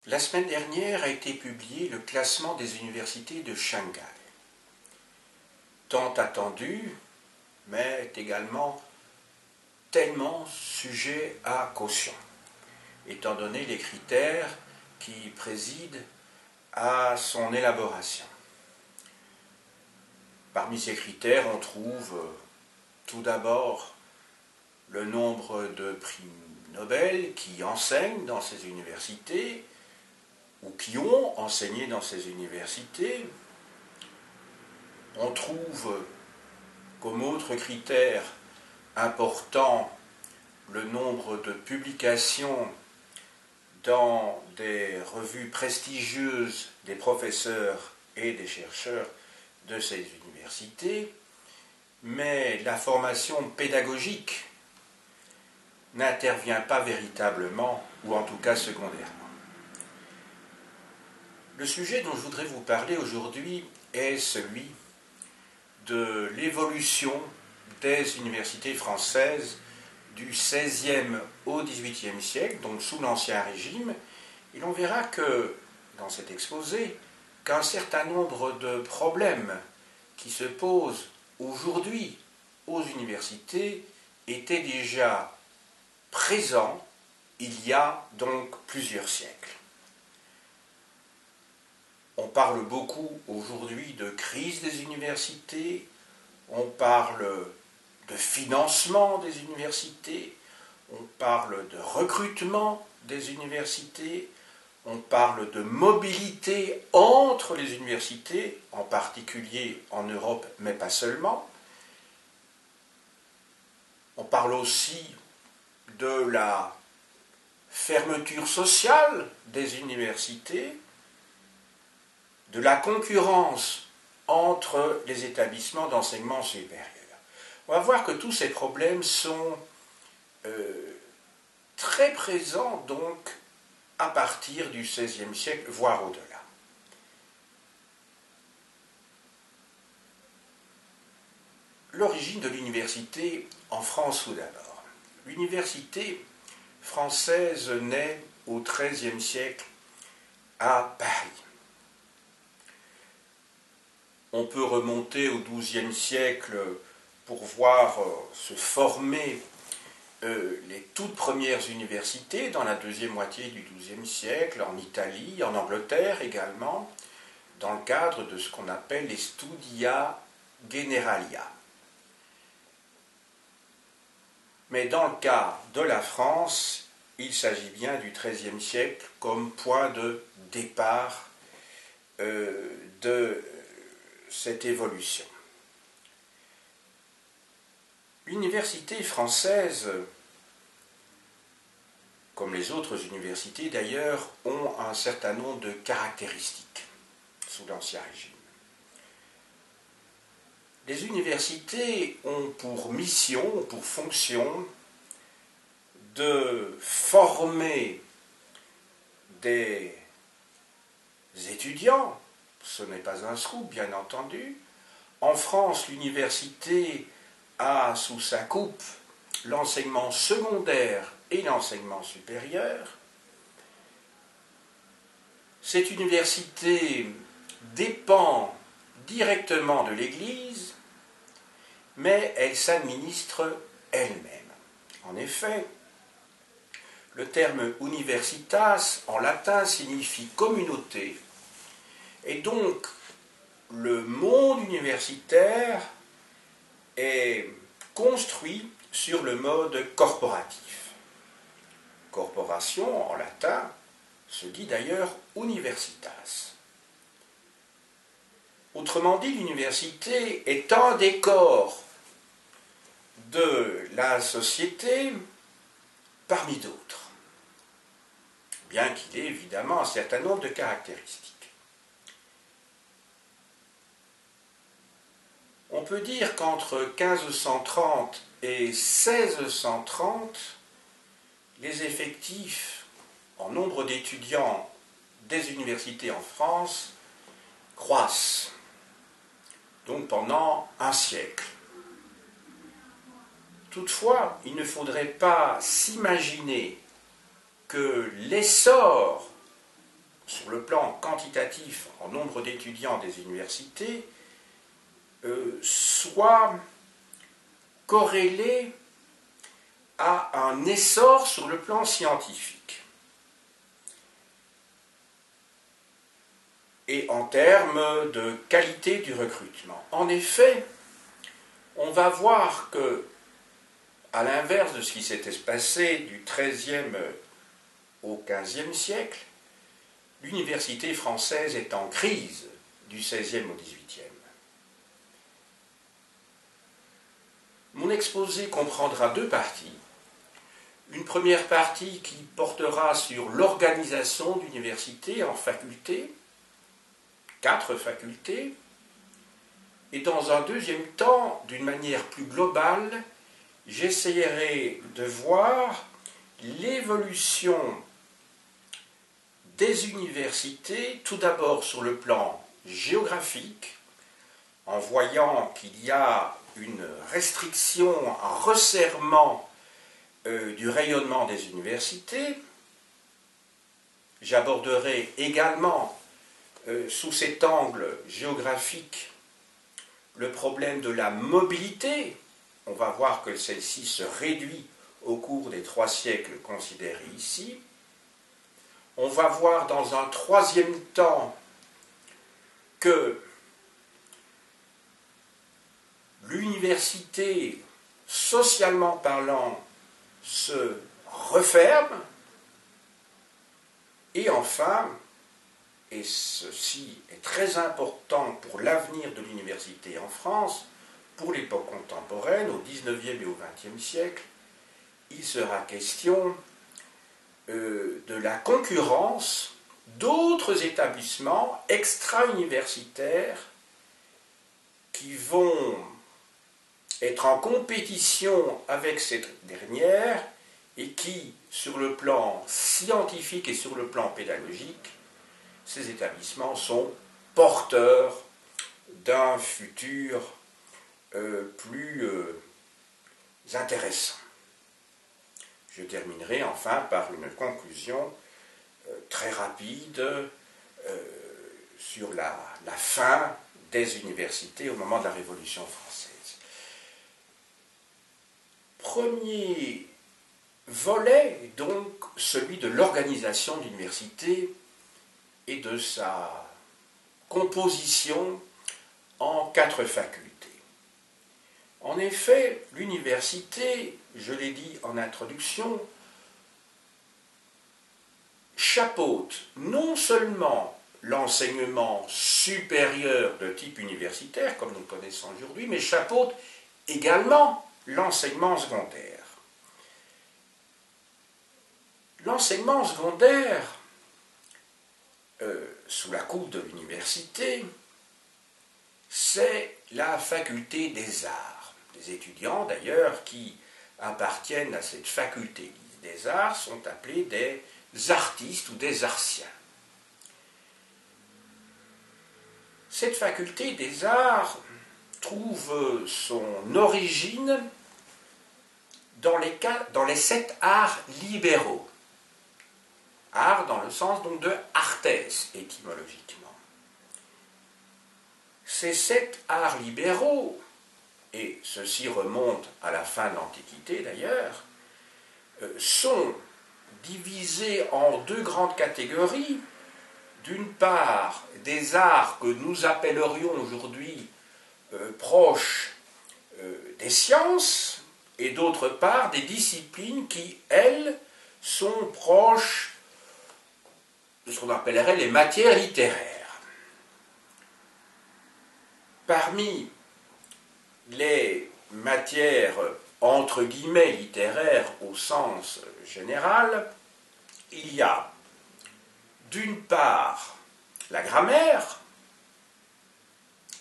La semaine dernière a été publié le classement des universités de Shanghai. Tant attendu, mais également tellement sujet à caution, étant donné les critères qui président à son élaboration. Parmi ces critères, on trouve tout d'abord le nombre de prix Nobel qui enseignent dans ces universités ou qui ont enseigné dans ces universités. On trouve comme autre critère important le nombre de publications dans des revues prestigieuses des professeurs et des chercheurs de ces universités, mais la formation pédagogique n'intervient pas véritablement, ou en tout cas secondairement. Le sujet dont je voudrais vous parler aujourd'hui est celui de l'évolution des universités françaises du XVIe au XVIIIe siècle, donc sous l'Ancien Régime, et l'on verra que, dans cet exposé, qu'un certain nombre de problèmes qui se posent aujourd'hui aux universités étaient déjà présents il y a donc plusieurs siècles. On parle beaucoup aujourd'hui de crise des universités, on parle de financement des universités, on parle de recrutement des universités, on parle de mobilité entre les universités, en particulier en Europe, mais pas seulement. On parle aussi de la fermeture sociale des universités, de la concurrence entre les établissements d'enseignement supérieur. On va voir que tous ces problèmes sont très présents donc à partir du XVIe siècle, voire au-delà. L'origine de l'université en France tout d'abord. L'université française naît au XIIIe siècle à Paris. On peut remonter au XIIe siècle pour voir se former les toutes premières universités dans la deuxième moitié du XIIe siècle, en Italie, en Angleterre également, dans le cadre de ce qu'on appelle les Studia Generalia. Mais dans le cas de la France, il s'agit bien du XIIIe siècle comme point de départ de cette évolution. L'université française, comme les autres universités d'ailleurs, ont un certain nombre de caractéristiques sous l'Ancien Régime. Les universités ont pour mission, pour fonction de former des étudiants. Ce n'est pas un scoop, bien entendu. En France, l'université a sous sa coupe l'enseignement secondaire et l'enseignement supérieur. Cette université dépend directement de l'Église, mais elle s'administre elle-même. En effet, le terme universitas en latin signifie communauté, et donc le monde universitaire est construit sur le mode corporatif. Corporation, en latin, se dit d'ailleurs universitas. Autrement dit, l'université est un des corps de la société parmi d'autres, bien qu'il ait évidemment un certain nombre de caractéristiques. On peut dire qu'entre 1530 et 1630, les effectifs en nombre d'étudiants des universités en France croissent, donc pendant un siècle. Toutefois, il ne faudrait pas s'imaginer que l'essor sur le plan quantitatif en nombre d'étudiants des universités, soit corrélé à un essor sur le plan scientifique. Et en termes de qualité du recrutement. En effet, on va voir que, à l'inverse de ce qui s'était passé du XIIIe au XVe siècle, l'université française est en crise du XVIe au XVIIIe. Mon exposé comprendra deux parties. Une première partie qui portera sur l'organisation d'université en facultés, 4 facultés, et dans un deuxième temps, d'une manière plus globale, j'essaierai de voir l'évolution des universités, tout d'abord sur le plan géographique, en voyant qu'il y a une restriction, un resserrement du rayonnement des universités. J'aborderai également, sous cet angle géographique, le problème de la mobilité. On va voir que celle-ci se réduit au cours des 3 siècles considérés ici. On va voir dans un troisième temps que l'université, socialement parlant, se referme. Et enfin, et ceci est très important pour l'avenir de l'université en France, pour l'époque contemporaine, au XIXe et au XXe siècle, il sera question de la concurrence d'autres établissements extra-universitaires qui vont être en compétition avec cette dernière et qui, sur le plan scientifique et sur le plan pédagogique, ces établissements sont porteurs d'un futur plus intéressant. Je terminerai enfin par une conclusion très rapide sur la fin des universités au moment de la Révolution française. Premier volet, donc, celui de l'organisation de l'université et de sa composition en 4 facultés. En effet, l'université, je l'ai dit en introduction, chapeaute non seulement l'enseignement supérieur de type universitaire, comme nous le connaissons aujourd'hui, mais chapeaute également l'enseignement secondaire. L'enseignement secondaire, sous la coupe de l'université, c'est la faculté des arts. Les étudiants, d'ailleurs, qui appartiennent à cette faculté des arts sont appelés des artistes ou des artiens. Cette faculté des arts trouve son origine dans les 7 arts libéraux. Art dans le sens donc de artes, étymologiquement. Ces 7 arts libéraux, et ceci remonte à la fin de l'Antiquité d'ailleurs, sont divisés en 2 grandes catégories. D'une part, des arts que nous appellerions aujourd'hui proches des sciences, et d'autre part, des disciplines qui, elles, sont proches de ce qu'on appellerait les matières littéraires. Parmi les matières entre guillemets littéraires au sens général, il y a d'une part la grammaire,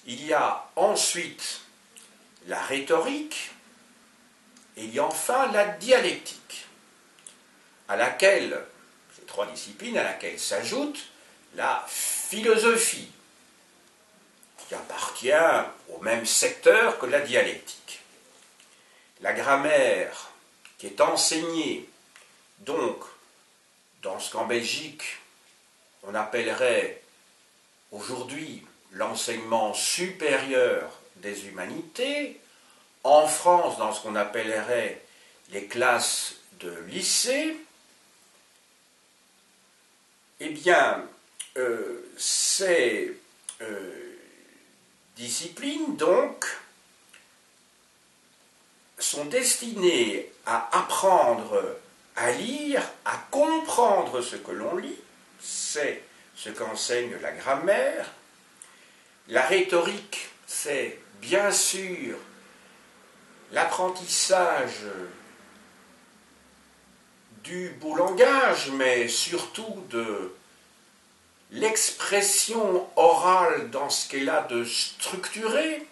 il y a ensuite la rhétorique, et il y a enfin la dialectique, à laquelle, ces 3 disciplines, à laquelle s'ajoute la philosophie, qui appartient au même secteur que la dialectique. La grammaire, qui est enseignée, donc, dans ce qu'en Belgique on appellerait aujourd'hui l'enseignement supérieur des humanités, en France dans ce qu'on appellerait les classes de lycée, eh bien, ces disciplines, donc, sont destinées à apprendre à lire, à comprendre ce que l'on lit, c'est ce qu'enseigne la grammaire. La rhétorique, c'est bien sûr l'apprentissage du beau langage, mais surtout de l'expression orale dans ce qu'elle a de structuré.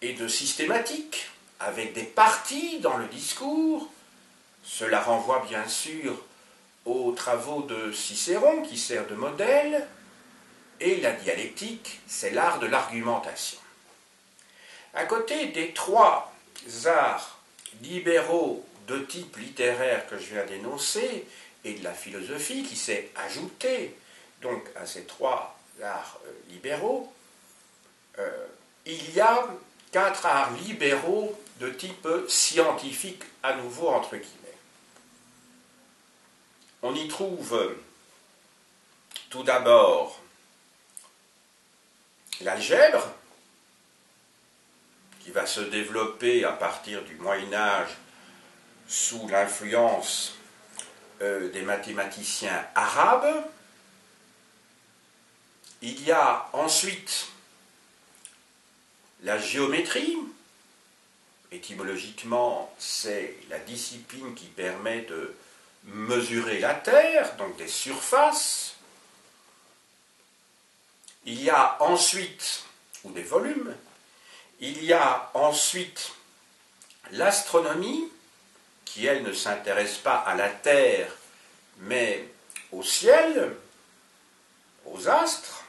Et de systématique, avec des parties dans le discours. Cela renvoie bien sûr aux travaux de Cicéron qui sert de modèle, et la dialectique, c'est l'art de l'argumentation. À côté des trois arts libéraux de type littéraire que je viens d'énoncer, et de la philosophie qui s'est ajoutée donc à ces trois arts libéraux, il y a 4 arts libéraux de type scientifique, à nouveau entre guillemets. On y trouve tout d'abord l'algèbre, qui va se développer à partir du Moyen-Âge sous l'influence des mathématiciens arabes. Il y a ensuite la géométrie. Étymologiquement, c'est la discipline qui permet de mesurer la Terre, donc des surfaces. Il y a ensuite, ou des volumes, il y a ensuite l'astronomie, qui elle ne s'intéresse pas à la Terre, mais au ciel, aux astres,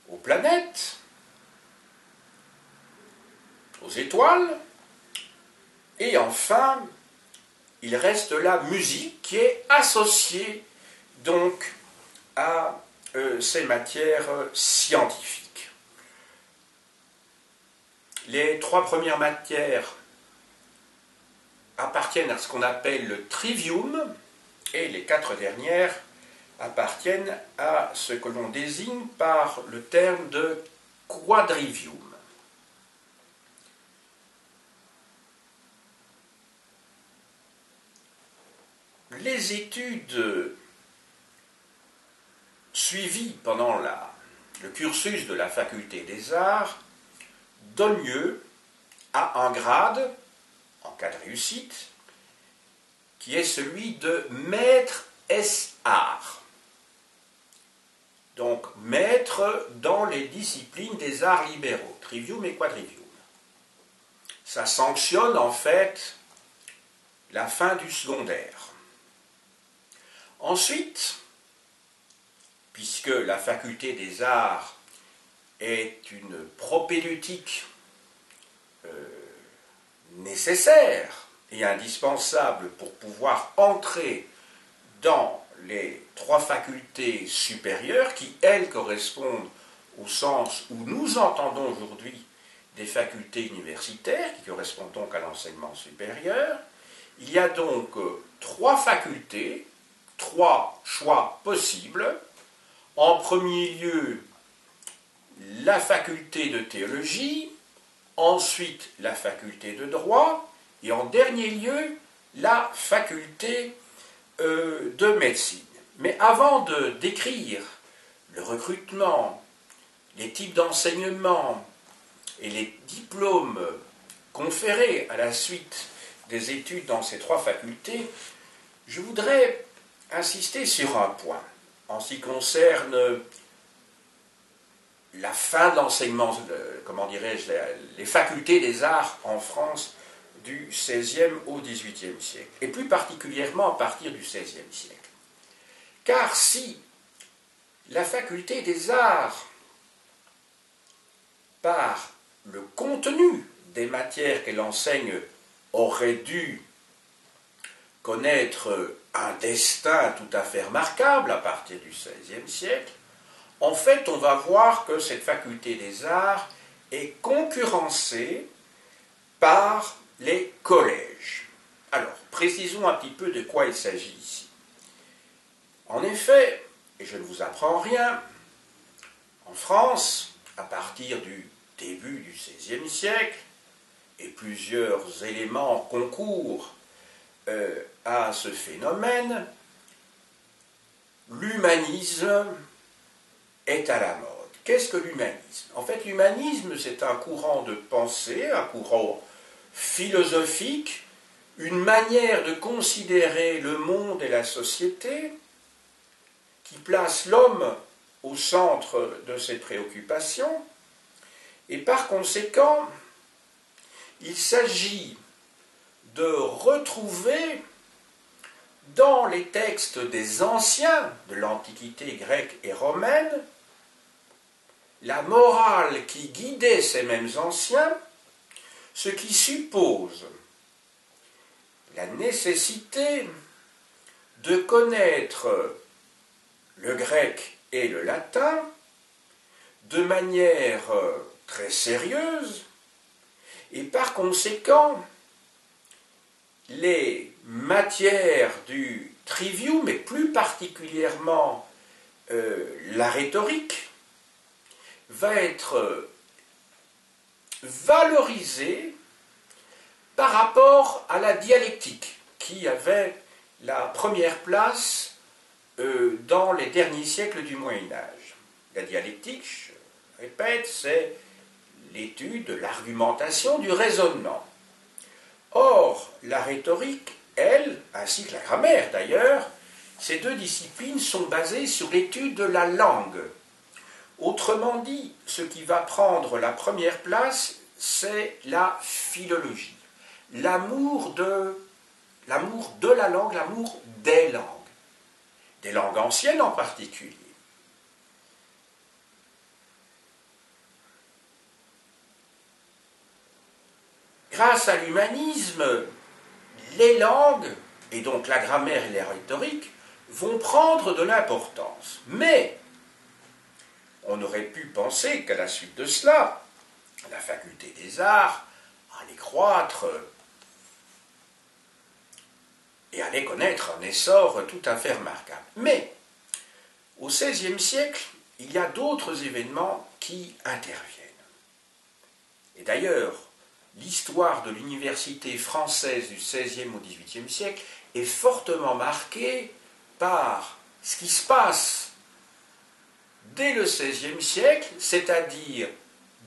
aux planètes, aux étoiles, et enfin, il reste la musique qui est associée donc à ces matières scientifiques. Les 3 premières matières appartiennent à ce qu'on appelle le trivium, et les 4 dernières appartiennent à ce que l'on désigne par le terme de quadrivium. Les études suivies pendant le cursus de la faculté des arts donnent lieu à un grade, en cas de réussite, qui est celui de maître ès arts. Donc maître dans les disciplines des arts libéraux, trivium et quadrivium. Ça sanctionne en fait la fin du secondaire. Ensuite, puisque la faculté des arts est une propédeutique nécessaire et indispensable pour pouvoir entrer dans les 3 facultés supérieures qui, elles, correspondent au sens où nous entendons aujourd'hui des facultés universitaires, qui correspondent donc à l'enseignement supérieur, il y a donc 3 facultés, 3 choix possibles. En premier lieu, la faculté de théologie, ensuite la faculté de droit, et en dernier lieu, la faculté de médecine. Mais avant de décrire le recrutement, les types d'enseignement et les diplômes conférés à la suite des études dans ces 3 facultés, je voudrais insister sur un point en ce qui concerne la fin de l'enseignement, comment dirais-je, les facultés des arts en France du XVIe au XVIIIe siècle, et plus particulièrement à partir du XVIe siècle. Car si la faculté des arts, par le contenu des matières qu'elle enseigne, aurait dû connaître un destin tout à fait remarquable à partir du XVIe siècle, en fait, on va voir que cette faculté des arts est concurrencée par les collèges. Alors, précisons un petit peu de quoi il s'agit ici. En effet, et je ne vous apprends rien, en France, à partir du début du XVIe siècle, et plusieurs éléments concourent à ce phénomène, l'humanisme est à la mode. Qu'est-ce que l'humanisme? En fait, l'humanisme, c'est un courant de pensée, un courant philosophique, une manière de considérer le monde et la société qui place l'homme au centre de ses préoccupations, et par conséquent, il s'agit de retrouver dans les textes des anciens de l'Antiquité grecque et romaine la morale qui guidait ces mêmes anciens, ce qui suppose la nécessité de connaître le grec et le latin de manière très sérieuse, et par conséquent, les matières du trivium, mais plus particulièrement la rhétorique, va être valorisée par rapport à la dialectique, qui avait la première place dans les derniers siècles du Moyen-Âge. La dialectique, je répète, c'est l'étude de l'argumentation, du raisonnement. Or, la rhétorique, elle, ainsi que la grammaire d'ailleurs, ces deux disciplines sont basées sur l'étude de la langue. Autrement dit, ce qui va prendre la première place, c'est la philologie. L'amour de la langue, l'amour des langues anciennes en particulier. Grâce à l'humanisme, les langues, et donc la grammaire et la rhétorique, vont prendre de l'importance. Mais on aurait pu penser qu'à la suite de cela, la faculté des arts allait croître et allait connaître un essor tout à fait remarquable. Mais, au XVIe siècle, il y a d'autres événements qui interviennent. Et d'ailleurs, l'histoire de l'université française du XVIe au XVIIIe siècle est fortement marquée par ce qui se passe dès le XVIe siècle, c'est-à-dire,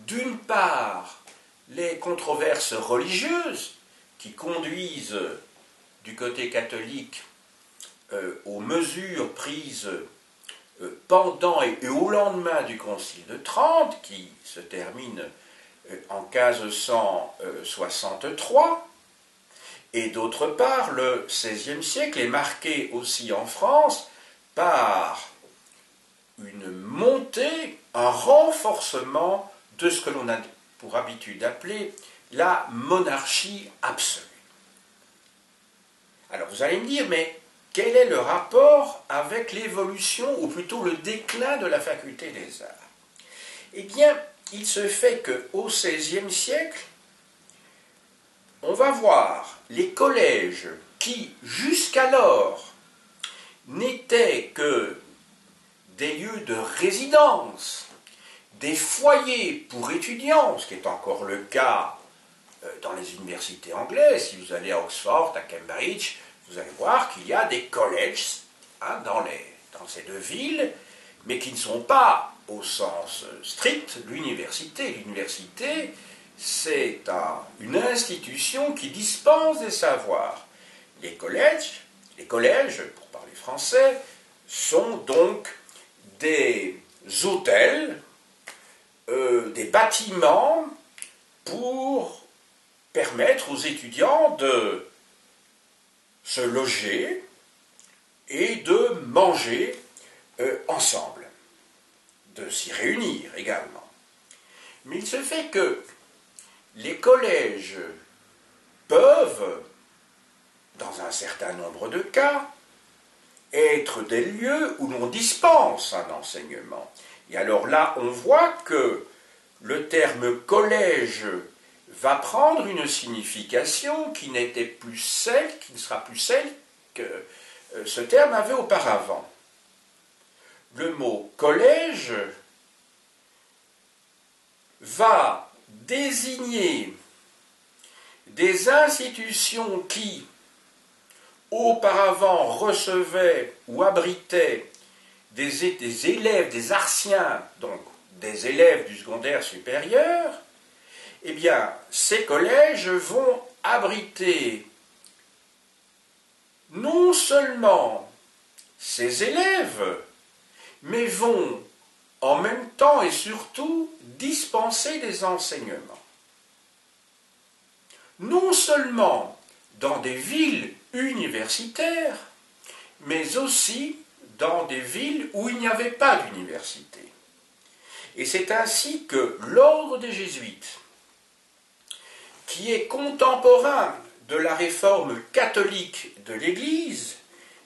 d'une part, les controverses religieuses qui conduisent du côté catholique aux mesures prises pendant et au lendemain du Concile de Trente, qui se termine en 1563, et d'autre part, le XVIe siècle est marqué aussi en France par une montée, un renforcement de ce que l'on a pour habitude d'appeler la monarchie absolue. Alors vous allez me dire, mais quel est le rapport avec l'évolution, ou plutôt le déclin de la faculté des arts? Eh bien, il se fait qu'au XVIe siècle, on va voir les collèges qui, jusqu'alors, n'étaient que des lieux de résidence, des foyers pour étudiants, ce qui est encore le cas dans les universités anglaises. Si vous allez à Oxford, à Cambridge, vous allez voir qu'il y a des collèges dans ces deux villes, mais qui ne sont pas au sens strict l'université. L'université, c'est une institution qui dispense des savoirs. Les collèges, pour parler français, sont donc des hôtels, des bâtiments pour permettre aux étudiants de se loger et de manger ensemble, de s'y réunir également. Mais il se fait que les collèges peuvent, dans un certain nombre de cas, être des lieux où l'on dispense un enseignement. Et alors là, on voit que le terme collège va prendre une signification qui n'était plus celle, qui ne sera plus celle que ce terme avait auparavant. Le mot collège va désigner des institutions qui, auparavant, recevaient ou abritaient des élèves, des artiens, donc des élèves du secondaire supérieur, eh bien, ces collèges vont abriter non seulement ces élèves, mais vont en même temps et surtout dispenser des enseignements. Non seulement dans des villes universitaires, mais aussi dans des villes où il n'y avait pas d'université. Et c'est ainsi que l'ordre des Jésuites, qui est contemporain de la réforme catholique de l'Église,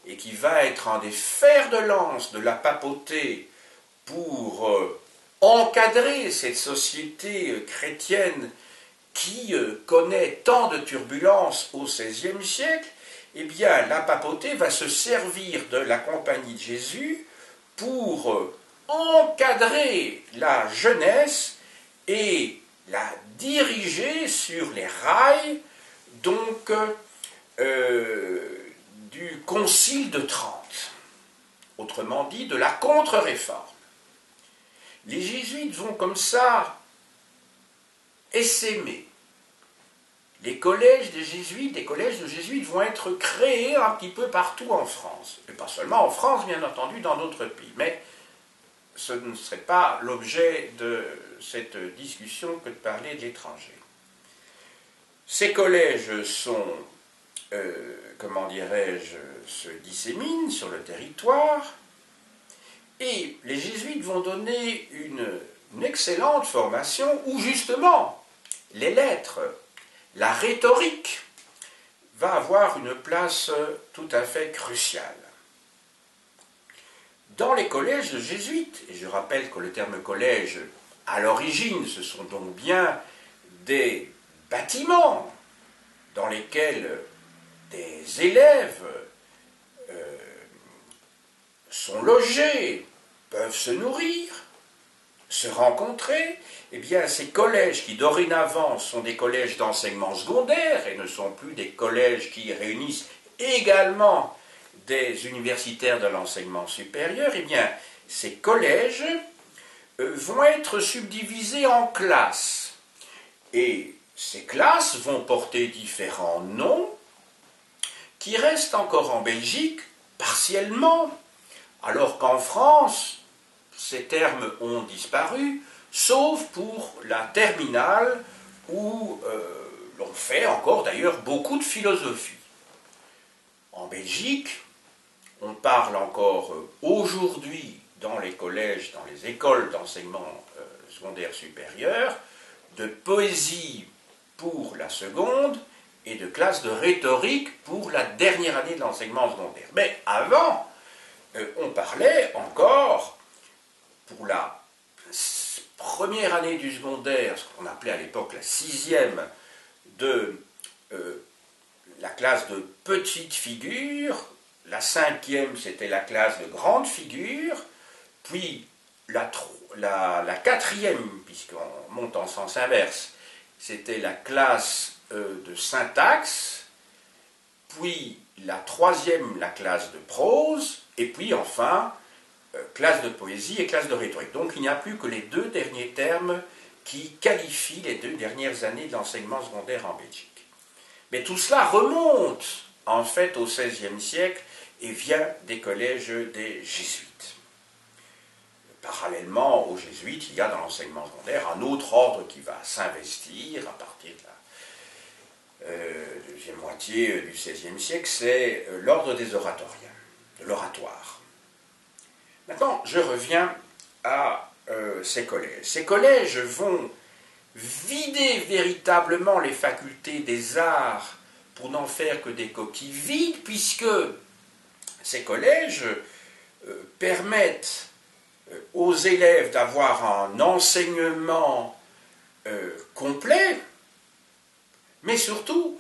et qui va être un des fers de lance de la papauté pour encadrer cette société chrétienne qui connaît tant de turbulences au XVIe siècle, eh bien, la papauté va se servir de la Compagnie de Jésus pour encadrer la jeunesse et la diriger sur les rails donc du Concile de Trente, autrement dit de la contre-réforme. Les jésuites vont comme ça essaimer. Les collèges des jésuites, des collèges de jésuites vont être créés un petit peu partout en France. Et pas seulement en France, bien entendu, dans d'autres pays. Mais ce ne serait pas l'objet de cette discussion que de parler de l'étranger. Ces collèges sont, comment dirais-je, se disséminent sur le territoire, et les jésuites vont donner une excellente formation où justement les lettres, la rhétorique va avoir une place tout à fait cruciale. Dans les collèges de jésuites, et je rappelle que le terme collège, à l'origine, ce sont donc bien des bâtiments dans lesquels des élèves sont logés, peuvent se nourrir, se rencontrer, eh bien ces collèges qui dorénavant sont des collèges d'enseignement secondaire et ne sont plus des collèges qui réunissent également des universitaires de l'enseignement supérieur, eh bien ces collèges vont être subdivisés en classes. Et ces classes vont porter différents noms qui restent encore en Belgique partiellement, alors qu'en France, ces termes ont disparu, sauf pour la terminale où l'on fait encore d'ailleurs beaucoup de philosophie. En Belgique, on parle encore aujourd'hui dans les collèges, dans les écoles d'enseignement secondaire supérieur, de poésie pour la seconde et de classe de rhétorique pour la dernière année de l'enseignement secondaire. Mais avant, on parlait encore, pour la première année du secondaire, ce qu'on appelait à l'époque la sixième, de la classe de petite figure, la cinquième c'était la classe de grande figure, puis la quatrième, puisqu'on monte en sens inverse, c'était la classe de syntaxe, puis la troisième, la classe de prose, et puis enfin, classe de poésie et classe de rhétorique. Donc il n'y a plus que les deux derniers termes qui qualifient les 2 dernières années de l'enseignement secondaire en Belgique. Mais tout cela remonte en fait au XVIe siècle et vient des collèges des jésuites. Parallèlement aux jésuites, il y a dans l'enseignement secondaire un autre ordre qui va s'investir à partir de la deuxième moitié du XVIe siècle, c'est l'ordre des oratoriens, de l'oratoire. Maintenant, je reviens à ces collèges. Ces collèges vont vider véritablement les facultés des arts pour n'en faire que des coquilles vides, puisque ces collèges permettent aux élèves d'avoir un enseignement complet, mais surtout,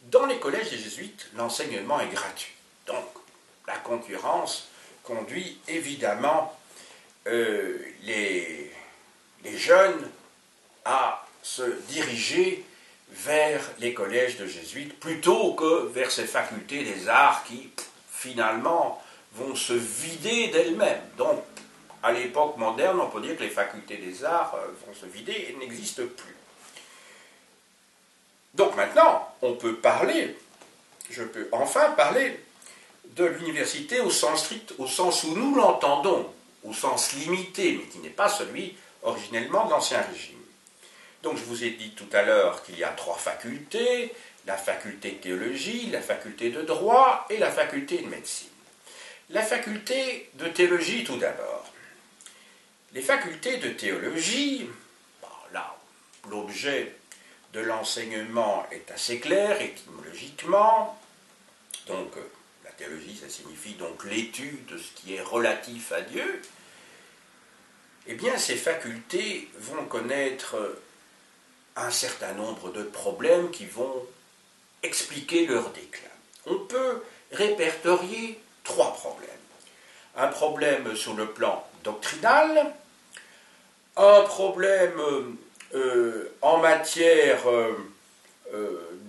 dans les collèges des jésuites, l'enseignement est gratuit. Donc, la concurrence conduit évidemment les jeunes à se diriger vers les collèges de jésuites plutôt que vers ces facultés des arts qui, finalement, vont se vider d'elles-mêmes. Donc, à l'époque moderne, on peut dire que les facultés des arts vont se vider et n'existent plus. Donc maintenant, on peut parler, je peux enfin parler de l'université au sens strict, au sens où nous l'entendons, au sens limité, mais qui n'est pas celui originellement de l'Ancien Régime. Donc je vous ai dit tout à l'heure qu'il y a 3 facultés, la faculté de théologie, la faculté de droit et la faculté de médecine. La faculté de théologie tout d'abord. Les facultés de théologie, là, l'objet de l'enseignement est assez clair étymologiquement. Donc, la théologie, ça signifie donc l'étude de ce qui est relatif à Dieu. Eh bien, ces facultés vont connaître un certain nombre de problèmes qui vont expliquer leur déclin. On peut répertorier 3 problèmes. Un problème sur le plan doctrinal, un problème en matière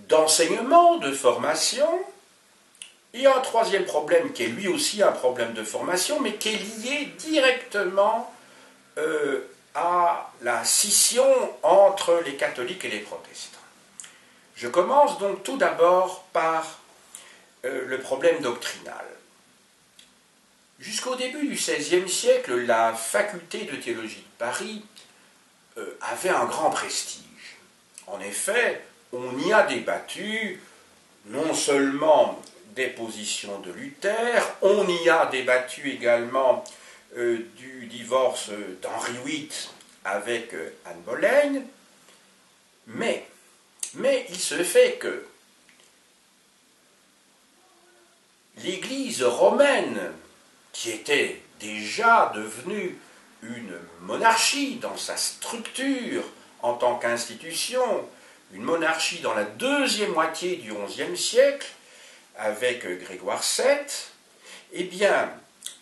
d'enseignement, de formation, et un 3e problème qui est lui aussi un problème de formation, mais qui est lié directement à la scission entre les catholiques et les protestants. Je commence donc tout d'abord par le problème doctrinal. Jusqu'au début du XVIe siècle, la faculté de théologie de Paris avait un grand prestige. En effet, on y a débattu non seulement des positions de Luther, on y a débattu également du divorce d'Henri VIII avec Anne Boleyn, mais il se fait que l'Église romaine, qui était déjà devenue une monarchie dans sa structure en tant qu'institution, une monarchie dans la 2e moitié du XIe siècle, avec Grégoire VII, eh bien,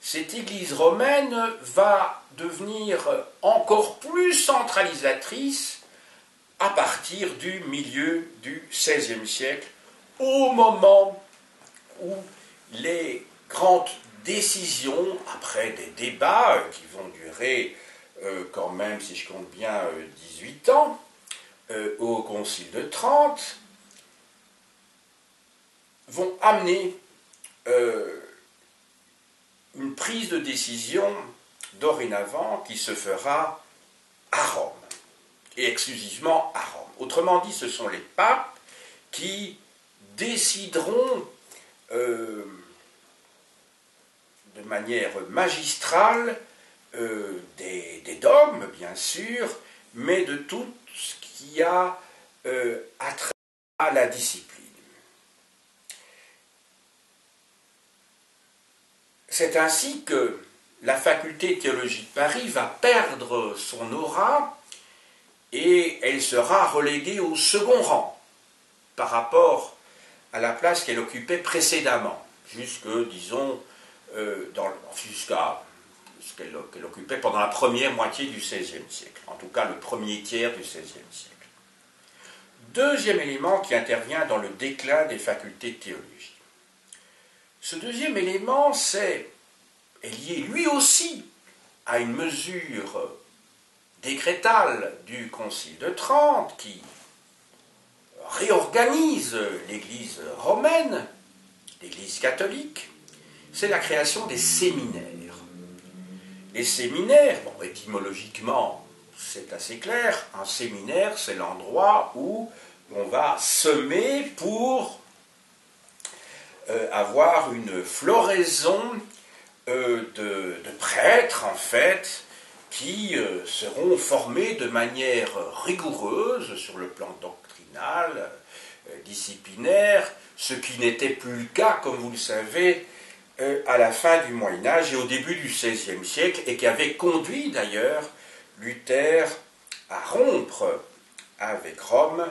cette Église romaine va devenir encore plus centralisatrice à partir du milieu du XVIe siècle, au moment où les grandes décisions, après des débats qui vont durer quand même, si je compte bien, 18 ans, au Concile de Trente, vont amener une prise de décision dorénavant qui se fera à Rome, et exclusivement à Rome. Autrement dit, ce sont les papes qui décideront de manière magistrale des dogmes, bien sûr, mais de tout ce qui a attrait à la discipline. C'est ainsi que la faculté de théologie de Paris va perdre son aura et elle sera reléguée au second rang par rapport à la place qu'elle occupait précédemment, disons, jusqu'à ce qu'elle occupait pendant la première moitié du XVIe siècle, en tout cas le premier tiers du XVIe siècle. Deuxième élément qui intervient dans le déclin des facultés de théologie. Ce deuxième élément est lié lui aussi à une mesure décrétale du Concile de Trente qui réorganise l'Église romaine, l'Église catholique, c'est la création des séminaires. Les séminaires, étymologiquement, c'est assez clair, un séminaire, c'est l'endroit où on va semer pour avoir une floraison de prêtres, en fait, qui seront formés de manière rigoureuse sur le plan doctrinal, disciplinaire, ce qui n'était plus le cas, comme vous le savez, à la fin du Moyen-Âge et au début du XVIe siècle, et qui avait conduit d'ailleurs Luther à rompre avec Rome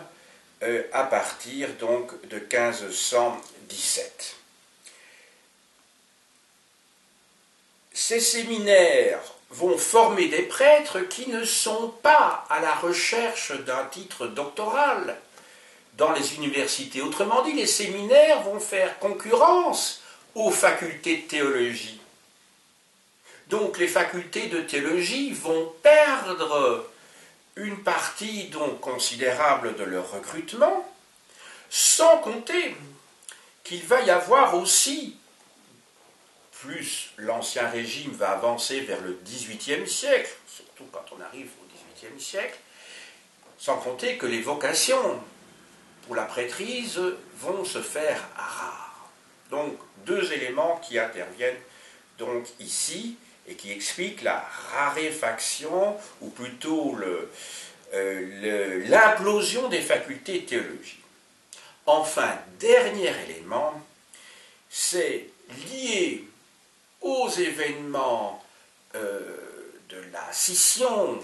à partir donc de 1517. Ces séminaires vont former des prêtres qui ne sont pas à la recherche d'un titre doctoral dans les universités. Autrement dit, les séminaires vont faire concurrence aux facultés de théologie. Donc les facultés de théologie vont perdre une partie donc considérable de leur recrutement, sans compter qu'il va y avoir aussi, plus l'Ancien Régime va avancer vers le XVIIIe siècle, surtout quand on arrive au XVIIIe siècle, sans compter que les vocations pour la prêtrise vont se faire rares. Donc deux éléments qui interviennent donc ici et qui expliquent la raréfaction, ou plutôt l'implosion des facultés de théologie. Enfin, dernier élément, c'est lié aux événements de la scission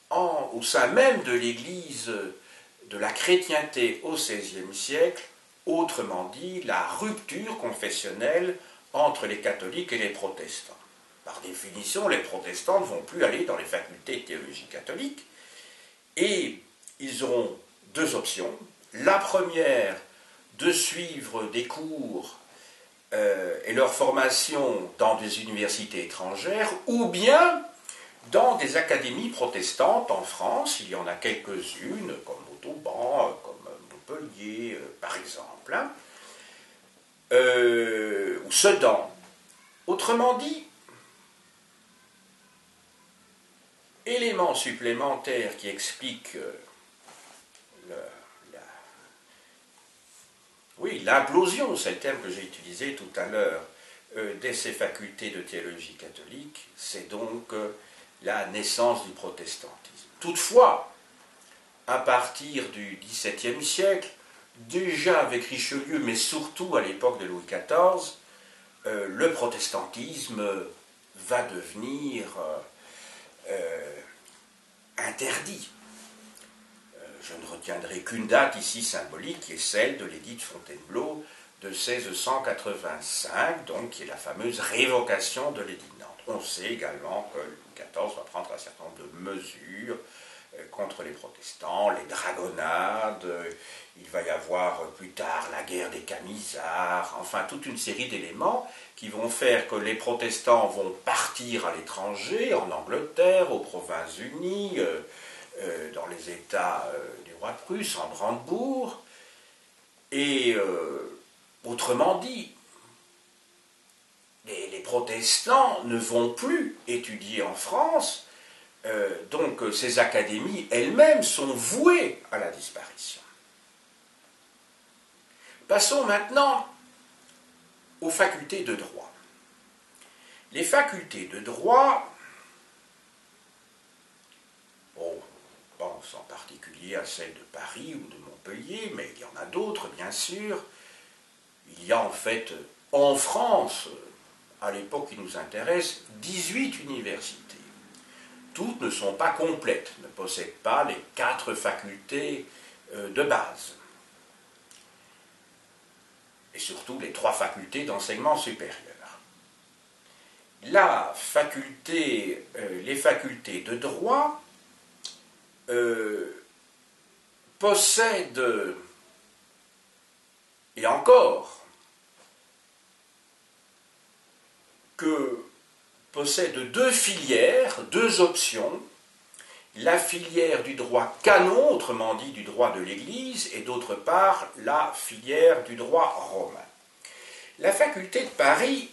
au sein même de l'Église de la chrétienté au XVIe siècle, autrement dit la rupture confessionnelle entre les catholiques et les protestants. Par définition, les protestants ne vont plus aller dans les facultés de théologie catholique, et ils auront deux options. La première, de suivre des cours et leur formation dans des universités étrangères, ou bien dans des académies protestantes en France. Il y en a quelques-unes, comme Montauban, comme Montpellier, par exemple, ou Sedan. Autrement dit, élément supplémentaire qui explique l'implosion, c'est le terme que j'ai utilisé tout à l'heure, de ces facultés de théologie catholique, c'est donc la naissance du protestantisme. Toutefois, à partir du XVIIe siècle, déjà avec Richelieu, mais surtout à l'époque de Louis XIV, le protestantisme va devenir interdit. Je ne retiendrai qu'une date ici symbolique, qui est celle de l'édit de Fontainebleau de 1685, donc qui est la fameuse révocation de l'édit de Nantes. On sait également que Louis XIV va prendre un certain nombre de mesures contre les protestants, les dragonnades, il va y avoir plus tard la guerre des Camisards, enfin toute une série d'éléments qui vont faire que les protestants vont partir à l'étranger, en Angleterre, aux Provinces-Unies, dans les États du roi de Prusse, en Brandebourg, et autrement dit, les protestants ne vont plus étudier en France, donc ces académies elles-mêmes sont vouées à la disparition. Passons maintenant aux facultés de droit. Les facultés de droit, on pense en particulier à celles de Paris ou de Montpellier, mais il y en a d'autres bien sûr. Il y a en fait en France, à l'époque qui nous intéresse, 18 universités. Toutes ne sont pas complètes, ne possèdent pas les 4 facultés de base. Et surtout les 3 facultés d'enseignement supérieur. Les facultés de droit possèdent, et encore, possèdent 2 filières, 2 options, la filière du droit canon, autrement dit du droit de l'Église, et d'autre part la filière du droit romain. La faculté de Paris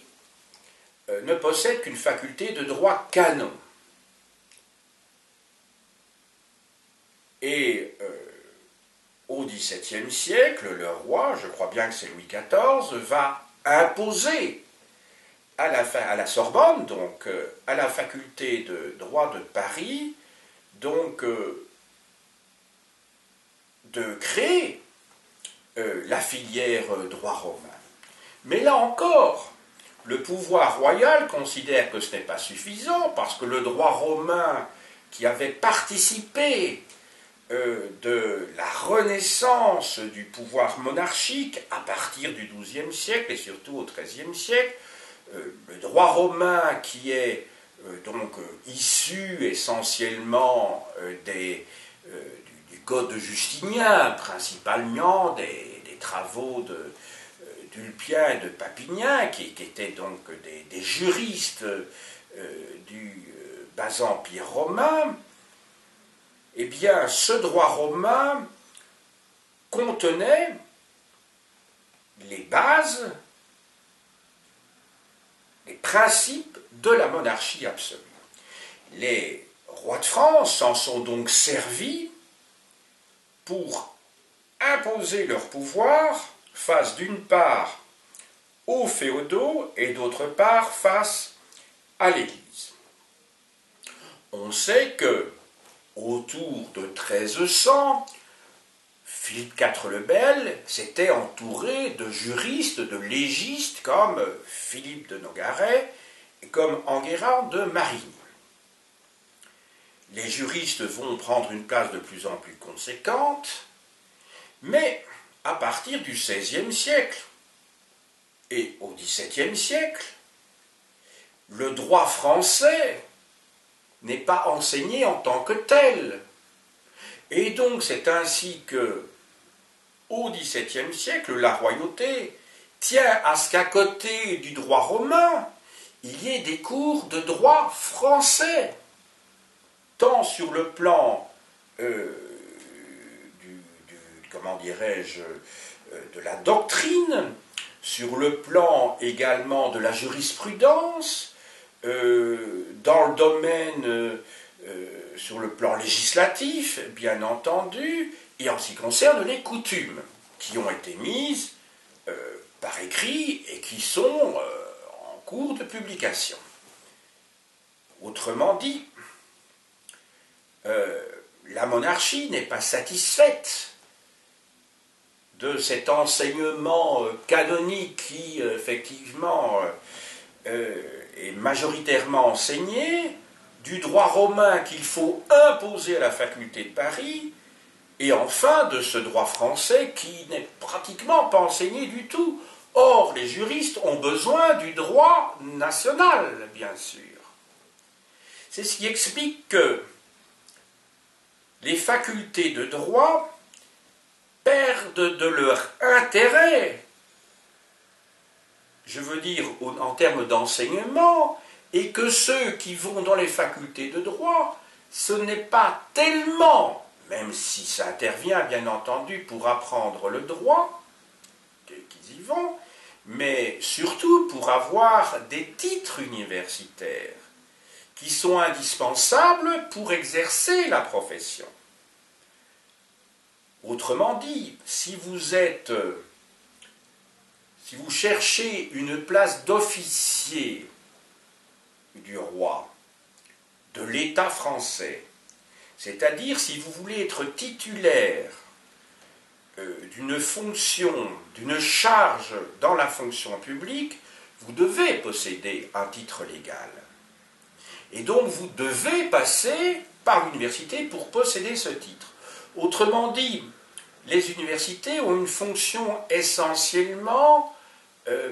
ne possède qu'une faculté de droit canon. Et au XVIIe siècle, le roi, je crois bien que c'est Louis XIV, va imposer à la Sorbonne, donc à la faculté de droit de Paris, donc de créer la filière droit romain. Mais là encore, le pouvoir royal considère que ce n'est pas suffisant parce que le droit romain qui avait participé de la renaissance du pouvoir monarchique à partir du XIIe siècle et surtout au XIIIe siècle, le droit romain qui est donc issu essentiellement du code justinien, principalement des travaux d'Ulpien et de Papinien, qui étaient donc des juristes du bas empire romain, eh bien, ce droit romain contenait les bases, les principes de la monarchie absolue. Les rois de France s'en sont donc servis pour imposer leur pouvoir face d'une part aux féodaux et d'autre part face à l'Église. On sait que autour de 1300, Philippe IV le Bel s'était entouré de juristes, de légistes comme Philippe de Nogaret et comme Enguerrand de Marigny. Les juristes vont prendre une place de plus en plus conséquente, mais à partir du XVIe siècle et au XVIIe siècle, le droit français n'est pas enseigné en tant que tel. Et donc c'est ainsi que, au XVIIe siècle, la royauté tient à ce qu'à côté du droit romain, il y ait des cours de droit français, tant sur le plan comment dirais-je, de la doctrine, sur le plan également de la jurisprudence, dans le domaine, sur le plan législatif, bien entendu, et en ce qui concerne les coutumes, qui ont été mises par écrit et qui sont en cours de publication. Autrement dit, la monarchie n'est pas satisfaite de cet enseignement canonique qui, effectivement, est majoritairement enseigné, du droit romain qu'il faut imposer à la faculté de Paris, et enfin de ce droit français qui n'est pratiquement pas enseigné du tout. Or, les juristes ont besoin du droit national, bien sûr. C'est ce qui explique que les facultés de droit perdent de leur intérêt, je veux dire en termes d'enseignement, et que ceux qui vont dans les facultés de droit, ce n'est pas tellement, même si ça intervient bien entendu pour apprendre le droit, qu'ils y vont, mais surtout pour avoir des titres universitaires qui sont indispensables pour exercer la profession. Autrement dit, si vous cherchez une place d'officier du roi, de l'État français, c'est-à-dire si vous voulez être titulaire d'une fonction, d'une charge dans la fonction publique, vous devez posséder un titre légal. Et donc vous devez passer par l'université pour posséder ce titre. Autrement dit, les universités ont une fonction essentiellement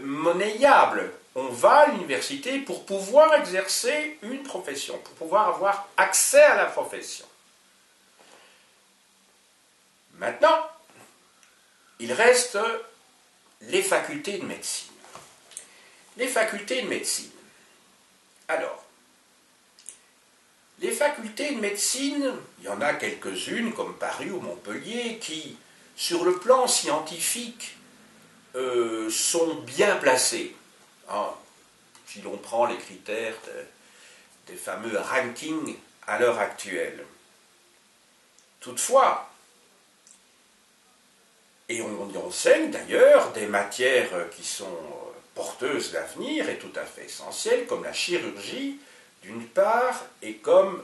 monnayable. On va à l'université pour pouvoir exercer une profession, pour pouvoir avoir accès à la profession. Maintenant, il reste les facultés de médecine. Les facultés de médecine. Alors, les facultés de médecine, il y en a quelques-unes, comme Paris ou Montpellier, qui, sur le plan scientifique, sont bien placées. Hein, si l'on prend les critères des fameux rankings à l'heure actuelle. Toutefois, et on y enseigne d'ailleurs des matières qui sont porteuses d'avenir et tout à fait essentielles, comme la chirurgie, d'une part, et comme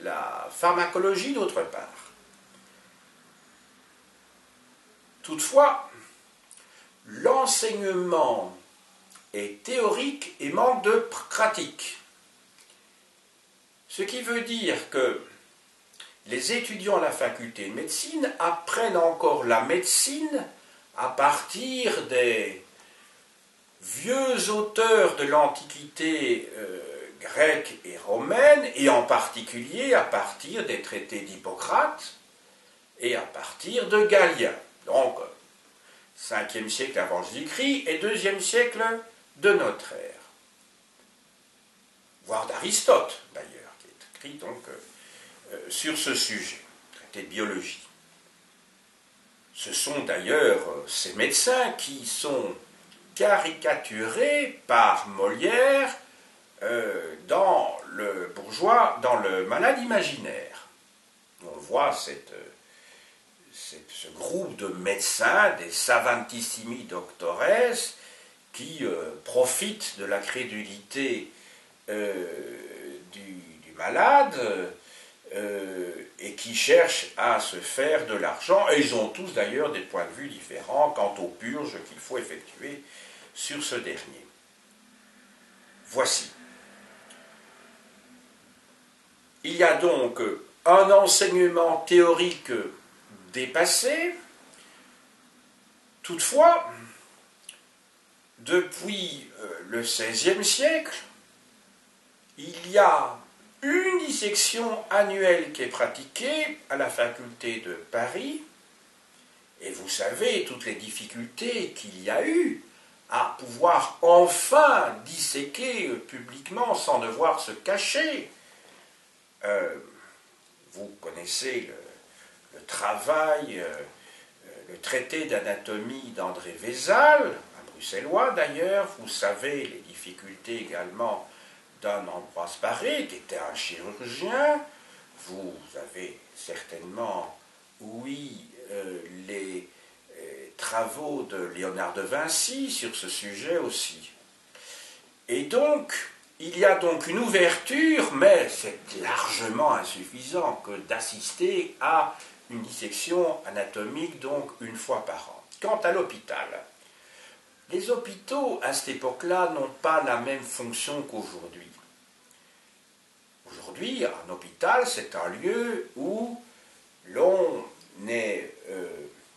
la pharmacologie, d'autre part. Toutefois, l'enseignement est théorique et manque de pratique. Ce qui veut dire que les étudiants à la faculté de médecine apprennent encore la médecine à partir des vieux auteurs de l'Antiquité grecque et romaine, et en particulier à partir des traités d'Hippocrate et à partir de Galien. Donc, 5e siècle avant Jésus-Christ et 2e siècle de notre ère. Voire d'Aristote, d'ailleurs, qui est écrit donc sur ce sujet, traité de biologie. Ce sont d'ailleurs ces médecins qui sont caricaturés par Molière dans le bourgeois, dans le Malade imaginaire. On voit ce groupe de médecins, des savantissimi doctores, qui profitent de la crédulité du malade et qui cherchent à se faire de l'argent. Et ils ont tous d'ailleurs des points de vue différents quant aux purges qu'il faut effectuer sur ce dernier. Voici. Il y a donc un enseignement théorique dépassé. Toutefois, depuis le XVIe siècle, il y a une dissection annuelle qui est pratiquée à la faculté de Paris, et vous savez toutes les difficultés qu'il y a eu à pouvoir enfin disséquer publiquement sans devoir se cacher. Vous connaissez le travail, le traité d'anatomie d'André Vézal, un bruxellois d'ailleurs. Vous savez les difficultés également d'un Ambroise Paré, qui était un chirurgien. Vous avez certainement, oui, les travaux de Léonard de Vinci sur ce sujet aussi. Et donc, il y a donc une ouverture, mais c'est largement insuffisant que d'assister à une dissection anatomique, donc une fois par an. Quant à l'hôpital, les hôpitaux, à cette époque-là, n'ont pas la même fonction qu'aujourd'hui. Aujourd'hui, un hôpital, c'est un lieu où l'on est,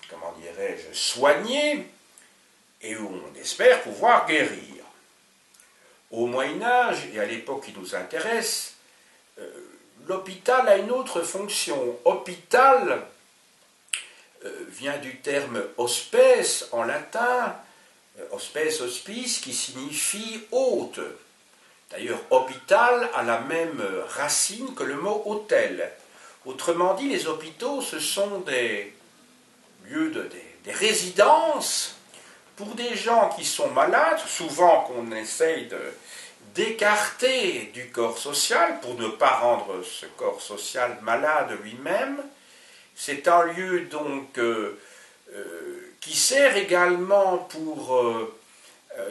comment dirais-je, soigné et où on espère pouvoir guérir. Au Moyen-Âge, et à l'époque qui nous intéresse, l'hôpital a une autre fonction. Hôpital vient du terme hospes en latin, hospes, hospice, qui signifie hôte. D'ailleurs, hôpital a la même racine que le mot hôtel. Autrement dit, les hôpitaux, ce sont des lieux, des résidences pour des gens qui sont malades, souvent qu'on essaye d'écarter du corps social pour ne pas rendre ce corps social malade lui-même. C'est un lieu donc qui sert également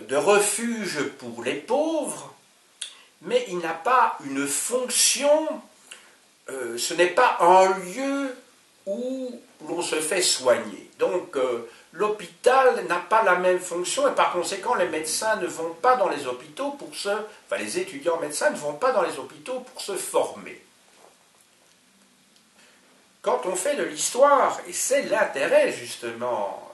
de refuge pour les pauvres, mais il n'a pas une fonction, ce n'est pas un lieu où l'on se fait soigner. Donc l'hôpital n'a pas la même fonction et par conséquent les médecins ne vont pas dans les hôpitaux les étudiants médecins ne vont pas dans les hôpitaux pour se former. Quand on fait de l'histoire, et c'est l'intérêt justement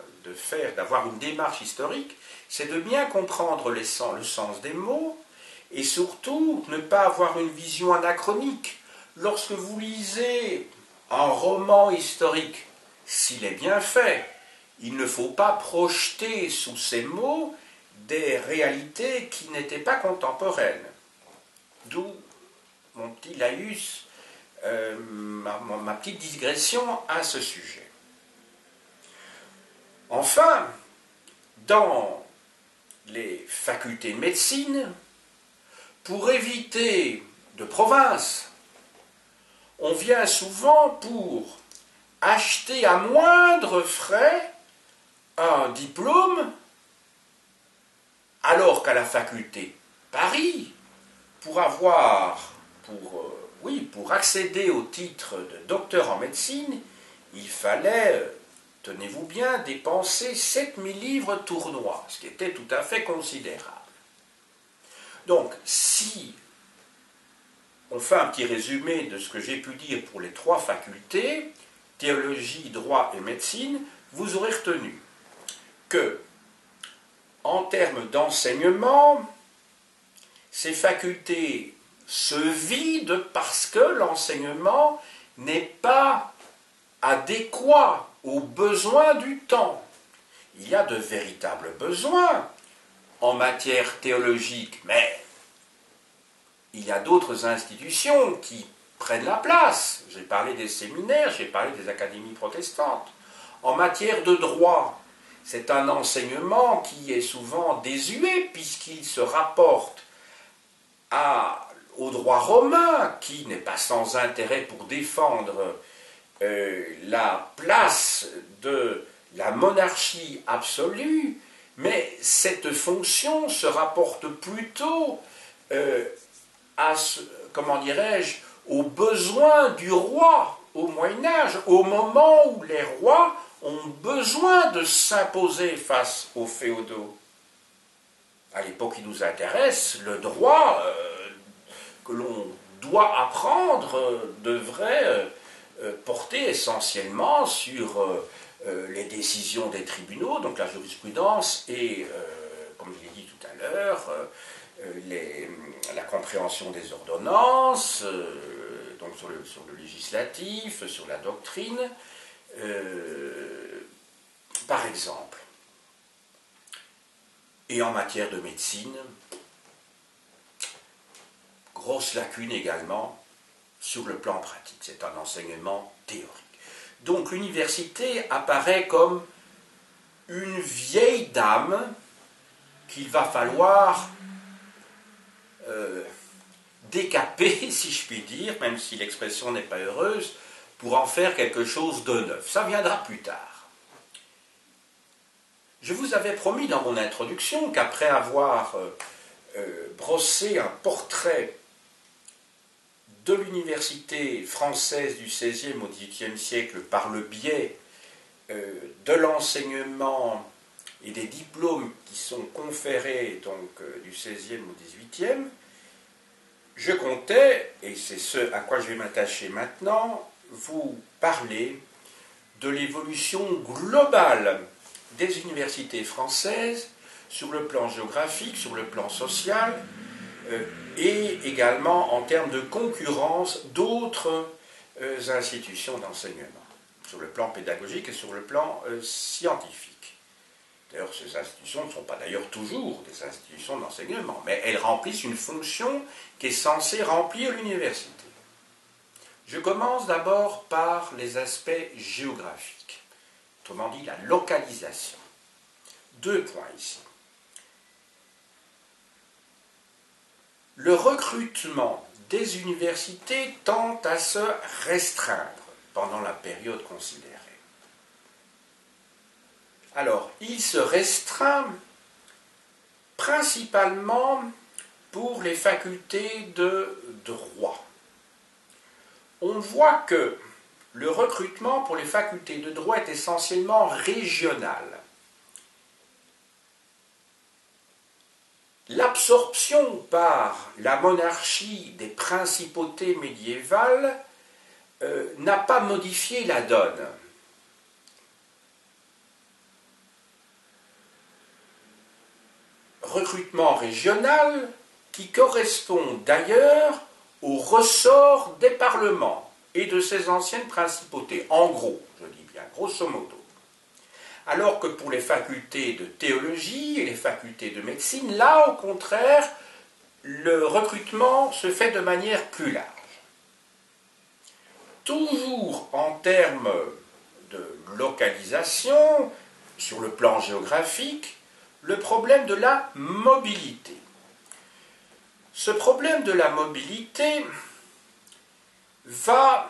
d'avoir une démarche historique, c'est de bien comprendre le sens des mots et surtout ne pas avoir une vision anachronique. Lorsque vous lisez un roman historique, s'il est bien fait, il ne faut pas projeter sous ces mots des réalités qui n'étaient pas contemporaines. D'où mon petit laïus, ma petite digression à ce sujet. Enfin, dans les facultés de médecine, pour éviter de province, on vient souvent pour acheter à moindre frais un diplôme, alors qu'à la faculté de Paris, pour accéder au titre de docteur en médecine, il fallait tenez-vous bien, dépensé 7000 livres tournois, ce qui était tout à fait considérable. Donc, si on fait un petit résumé de ce que j'ai pu dire pour les trois facultés, théologie, droit et médecine, vous aurez retenu que, en termes d'enseignement, ces facultés se vident parce que l'enseignement n'est pas adéquat aux besoins du temps. Il y a de véritables besoins en matière théologique, mais il y a d'autres institutions qui prennent la place. J'ai parlé des séminaires, j'ai parlé des académies protestantes. En matière de droit, c'est un enseignement qui est souvent désuet puisqu'il se rapporte au droit romain, qui n'est pas sans intérêt pour défendre la place de la monarchie absolue, mais cette fonction se rapporte plutôt comment dirais-je, aux besoins du roi au Moyen-Âge, au moment où les rois ont besoin de s'imposer face aux féodaux. À l'époque qui nous intéresse, le droit que l'on doit apprendre devrait porter essentiellement sur les décisions des tribunaux, donc la jurisprudence et, comme je l'ai dit tout à l'heure, la compréhension des ordonnances, donc sur le législatif, sur la doctrine. Par exemple, et en matière de médecine, grosse lacune également sur le plan pratique, c'est un enseignement théorique. Donc l'université apparaît comme une vieille dame qu'il va falloir décaper, si je puis dire, même si l'expression n'est pas heureuse, pour en faire quelque chose de neuf. Ça viendra plus tard. Je vous avais promis dans mon introduction qu'après avoir brossé un portrait de l'université française du XVIe au XVIIIe siècle par le biais de l'enseignement et des diplômes qui sont conférés donc du XVIe au XVIIIe, je comptais, et c'est ce à quoi je vais m'attacher maintenant, vous parler de l'évolution globale des universités françaises sur le plan géographique, sur le plan social, et également en termes de concurrence d'autres institutions d'enseignement, sur le plan pédagogique et sur le plan scientifique. D'ailleurs, ces institutions ne sont pas d'ailleurs toujours des institutions d'enseignement, mais elles remplissent une fonction qui est censée remplir l'université. Je commence d'abord par les aspects géographiques, autrement dit la localisation. 2 points ici. Le recrutement des universités tend à se restreindre pendant la période considérée. Alors, il se restreint principalement pour les facultés de droit. On voit que le recrutement pour les facultés de droit est essentiellement régional. L'absorption par la monarchie des principautés médiévales n'a pas modifié la donne. Recrutement régional qui correspond d'ailleurs au ressort des parlements et de ces anciennes principautés, en gros, je dis bien, grosso modo. Alors que pour les facultés de théologie et les facultés de médecine, là, au contraire, le recrutement se fait de manière plus large. Toujours en termes de localisation, sur le plan géographique, le problème de la mobilité. Ce problème de la mobilité va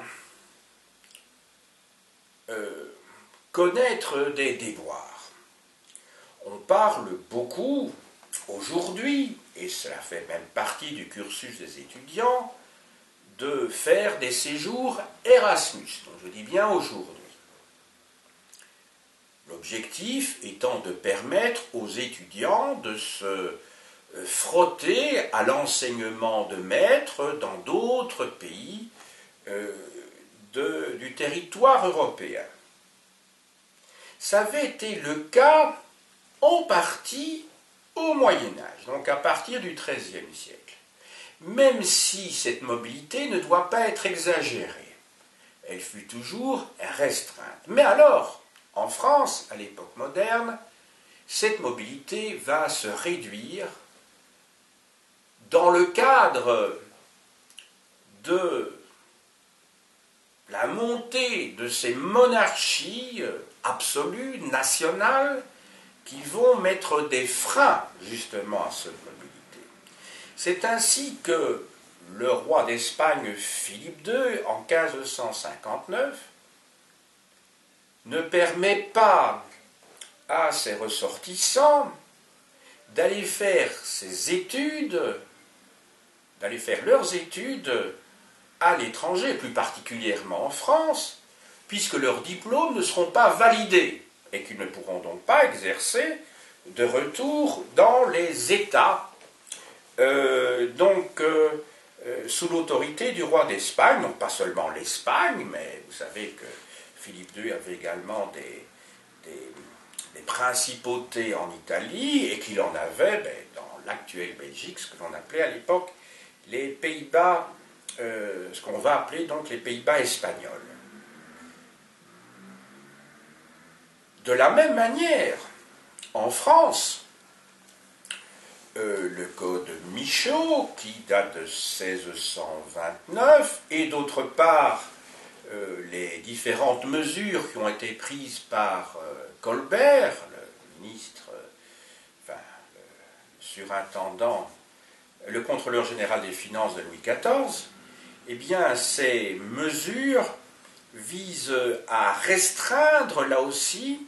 connaître des déboires. On parle beaucoup aujourd'hui, et cela fait même partie du cursus des étudiants, de faire des séjours Erasmus, donc je dis bien aujourd'hui. L'objectif étant de permettre aux étudiants de se frotter à l'enseignement de maîtres dans d'autres pays du territoire européen. Ça avait été le cas en partie au Moyen-Âge, donc à partir du XIIIe siècle. Même si cette mobilité ne doit pas être exagérée, elle fut toujours restreinte. Mais alors, en France, à l'époque moderne, cette mobilité va se réduire dans le cadre de la montée de ces monarchies absolues, nationales, qui vont mettre des freins justement à cette mobilité. C'est ainsi que le roi d'Espagne Philippe II, en 1559, ne permet pas à ses ressortissants d'aller faire leurs études à l'étranger, plus particulièrement en France, puisque leurs diplômes ne seront pas validés et qu'ils ne pourront donc pas exercer de retour dans les États, sous l'autorité du roi d'Espagne, donc pas seulement l'Espagne, mais vous savez que Philippe II avait également des principautés en Italie et qu'il en avait dans l'actuelle Belgique, ce que l'on appelait à l'époque les Pays-Bas, ce qu'on va appeler donc les Pays-Bas espagnols. De la même manière, en France, le code Michau, qui date de 1629, et d'autre part les différentes mesures qui ont été prises par Colbert, le ministre, le surintendant, le contrôleur général des finances de Louis XIV, eh bien, ces mesures visent à restreindre, là aussi,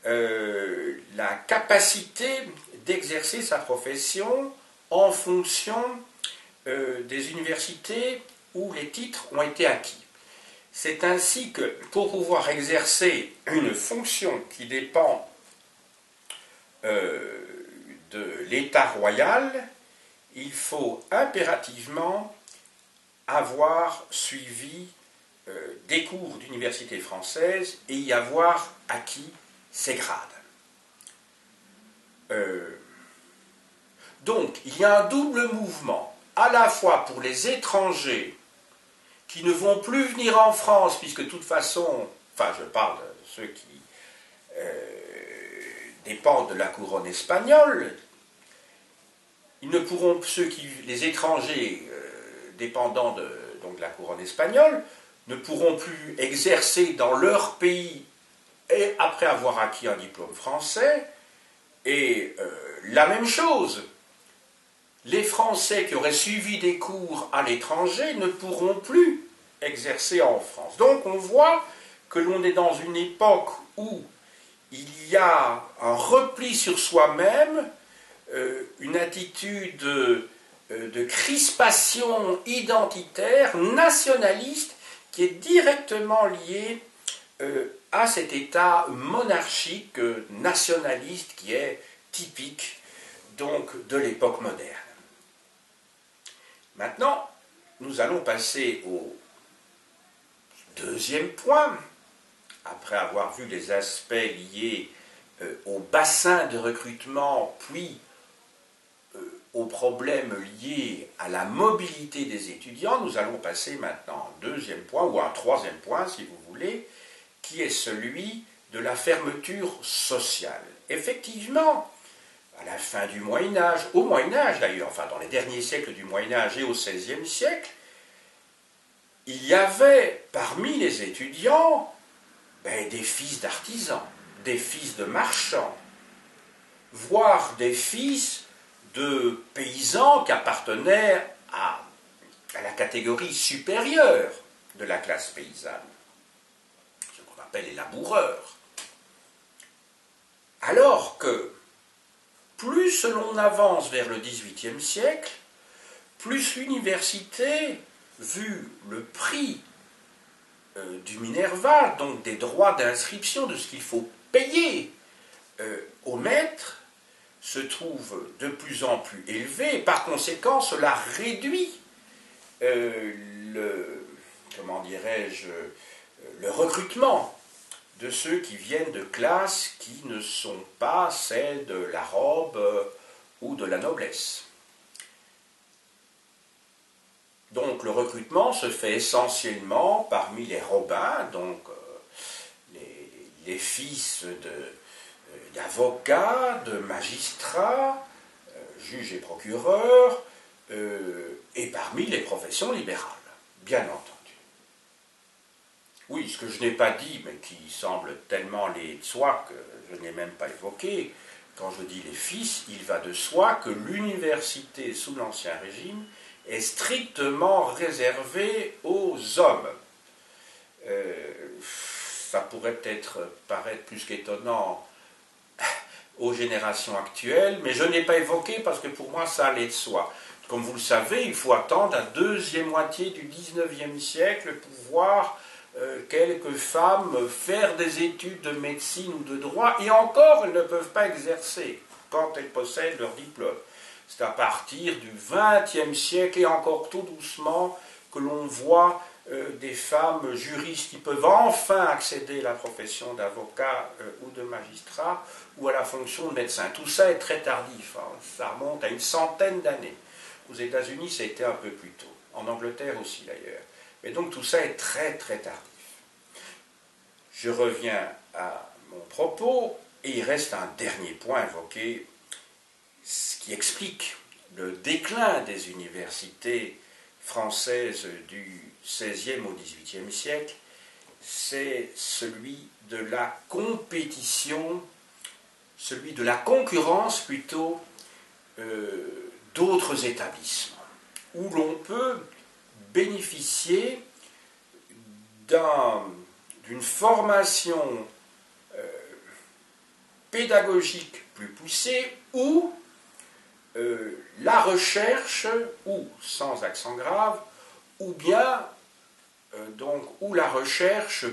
la capacité d'exercer sa profession en fonction des universités où les titres ont été acquis. C'est ainsi que, pour pouvoir exercer une fonction qui dépend de l'État royal, il faut impérativement avoir suivi des cours d'université française et y avoir acquis ses grades. Donc, il y a un double mouvement, à la fois pour les étrangers qui ne vont plus venir en France, puisque de toute façon, je parle de ceux qui dépendent de la couronne espagnole, ils ne pourront, les étrangers dépendant de la couronne espagnole, ne pourront plus exercer dans leur pays et après avoir acquis un diplôme français, et la même chose, les Français qui auraient suivi des cours à l'étranger ne pourront plus exercer en France. Donc on voit que l'on est dans une époque où il y a un repli sur soi-même, une attitude de crispation identitaire, nationaliste, qui est directement liée à cet état monarchique, nationaliste, qui est typique donc de l'époque moderne. Maintenant, nous allons passer au deuxième point, après avoir vu les aspects liés au bassin de recrutement, puis aux problèmes liés à la mobilité des étudiants. Nous allons passer maintenant au deuxième point, ou à un troisième point, si vous voulez, qui est celui de la fermeture sociale. Effectivement, à la fin du Moyen-Âge, au Moyen-Âge d'ailleurs, dans les derniers siècles du Moyen-Âge et au XVIe siècle, il y avait parmi les étudiants des fils d'artisans, des fils de marchands, voire des fils de paysans qui appartenaient à la catégorie supérieure de la classe paysanne, ce qu'on appelle les laboureurs. Alors que plus l'on avance vers le XVIIIe siècle, plus l'université, vu le prix du Minerval, donc des droits d'inscription, de ce qu'il faut payée au maître se trouve de plus en plus élevée, et par conséquent, cela réduit comment dirais-je, le recrutement de ceux qui viennent de classes qui ne sont pas celles de la robe ou de la noblesse. Donc le recrutement se fait essentiellement parmi les robins, donc les fils d'avocats, de magistrats, juges et procureurs, et parmi les professions libérales, bien entendu. Oui, ce que je n'ai pas dit, mais qui semble tellement aller de soi que je n'ai même pas évoqué, quand je dis les fils, il va de soi que l'université sous l'Ancien Régime est strictement réservée aux hommes. Ça pourrait peut-être paraître plus qu'étonnant aux générations actuelles, mais je n'ai pas évoqué parce que pour moi ça allait de soi. Comme vous le savez, il faut attendre la deuxième moitié du XIXe siècle pour voir quelques femmes faire des études de médecine ou de droit, et encore elles ne peuvent pas exercer quand elles possèdent leur diplôme. C'est à partir du XXe siècle, et encore tout doucement, que l'on voit des femmes juristes qui peuvent enfin accéder à la profession d'avocat ou de magistrat ou à la fonction de médecin. Tout ça est très tardif, hein. Ça remonte à une centaine d'années. Aux États-Unis, ça a été un peu plus tôt. En Angleterre aussi, d'ailleurs. Mais donc tout ça est très très tardif. Je reviens à mon propos, et il reste un dernier point évoqué, ce qui explique le déclin des universités françaises du XVIe au XVIIIe siècle, c'est celui de la compétition, celui de la concurrence plutôt d'autres établissements, où l'on peut bénéficier d'une formation pédagogique plus poussée, où la recherche, ou sans accent grave, ou bien où la recherche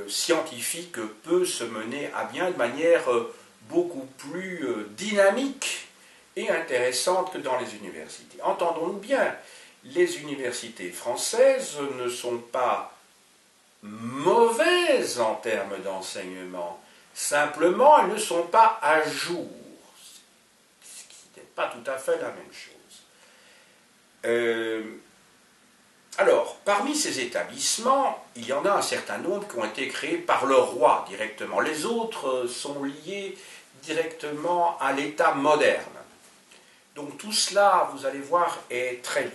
scientifique peut se mener à bien de manière beaucoup plus dynamique et intéressante que dans les universités. Entendons-nous bien, les universités françaises ne sont pas mauvaises en termes d'enseignement, simplement elles ne sont pas à jour, ce qui n'est pas tout à fait la même chose. Alors, parmi ces établissements, il y en a un certain nombre qui ont été créés par le roi directement. Les autres sont liés directement à l'État moderne. Donc tout cela, vous allez voir, est très lié.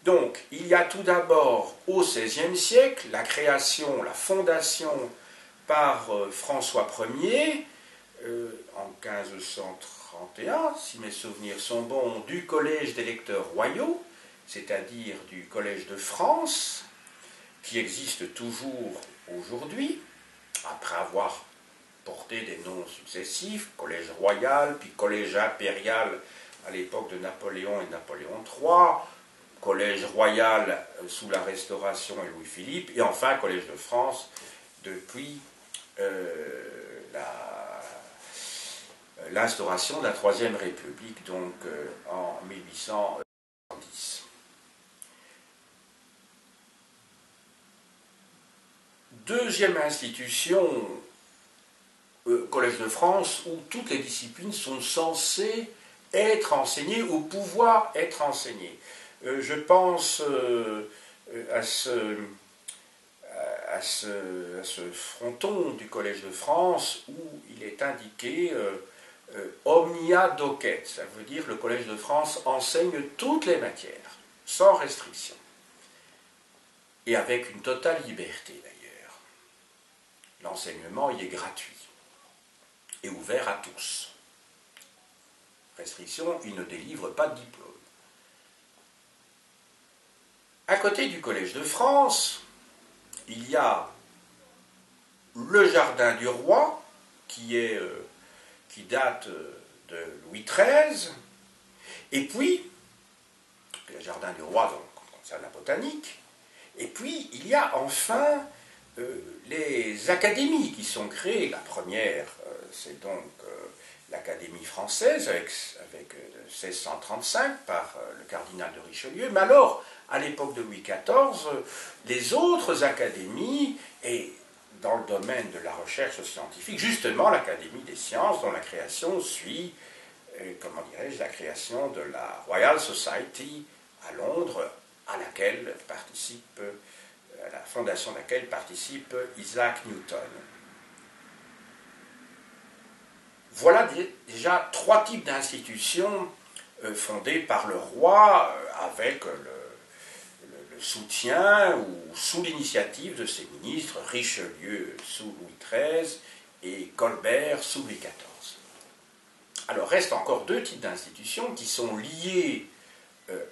Donc, il y a tout d'abord au XVIe siècle la création, la fondation par François Ier, en 1531, si mes souvenirs sont bons, du Collège des lecteurs royaux, c'est-à-dire du Collège de France, qui existe toujours aujourd'hui, après avoir porté des noms successifs, Collège royal, puis Collège impérial à l'époque de Napoléon et Napoléon III, Collège royal sous la Restauration et Louis-Philippe, et enfin Collège de France depuis l'instauration de la Troisième République, donc en 1810. Deuxième institution, Collège de France, où toutes les disciplines sont censées être enseignées ou pouvoir être enseignées. Je pense à ce fronton du Collège de France où il est indiqué omnia docet, ça veut dire le Collège de France enseigne toutes les matières, sans restriction, et avec une totale liberté d'ailleurs. L'enseignement y est gratuit et ouvert à tous. Restriction, il ne délivre pas de diplôme. À côté du Collège de France, il y a le Jardin du Roi, qui date de Louis XIII, et puis, le Jardin du Roi donc, concerne la botanique, et puis il y a enfin les académies qui sont créées, la première, c'est donc l'Académie française avec 1635 par le cardinal de Richelieu, mais alors, à l'époque de Louis XIV, les autres académies, et dans le domaine de la recherche scientifique, justement l'Académie des sciences, dont la création suit, comment dirais-je, la création de la Royal Society à Londres, à laquelle participe, à la fondation de laquelle participe Isaac Newton. Voilà déjà trois types d'institutions fondées par le roi avec le soutien ou sous l'initiative de ses ministres, Richelieu sous Louis XIII et Colbert sous Louis XIV. Alors restent encore deux types d'institutions qui sont liées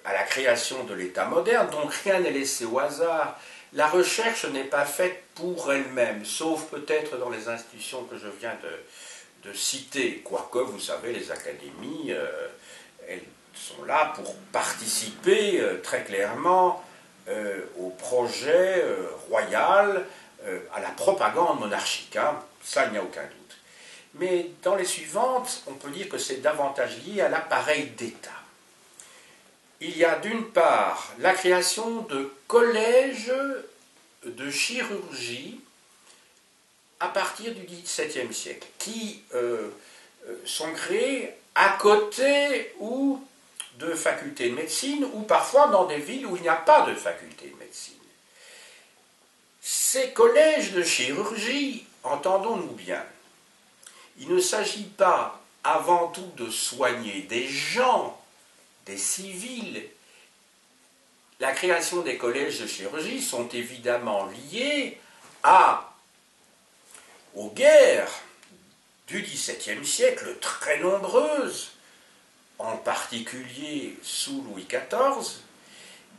à la création de l'État moderne, donc rien n'est laissé au hasard. La recherche n'est pas faite pour elle-même, sauf peut-être dans les institutions que je viens de citer, quoique, vous savez, les académies, elles sont là pour participer très clairement au projet royal, à la propagande monarchique, hein, ça il n'y a aucun doute. Mais dans les suivantes, on peut dire que c'est davantage lié à l'appareil d'État. Il y a d'une part la création de collèges de chirurgie à partir du XVIIe siècle, qui sont créés à côté ou de facultés de médecine, ou parfois dans des villes où il n'y a pas de faculté de médecine. Ces collèges de chirurgie, entendons-nous bien, il ne s'agit pas avant tout de soigner des gens, des civils. La création des collèges de chirurgie sont évidemment liées aux guerres du XVIIe siècle, très nombreuses, en particulier sous Louis XIV,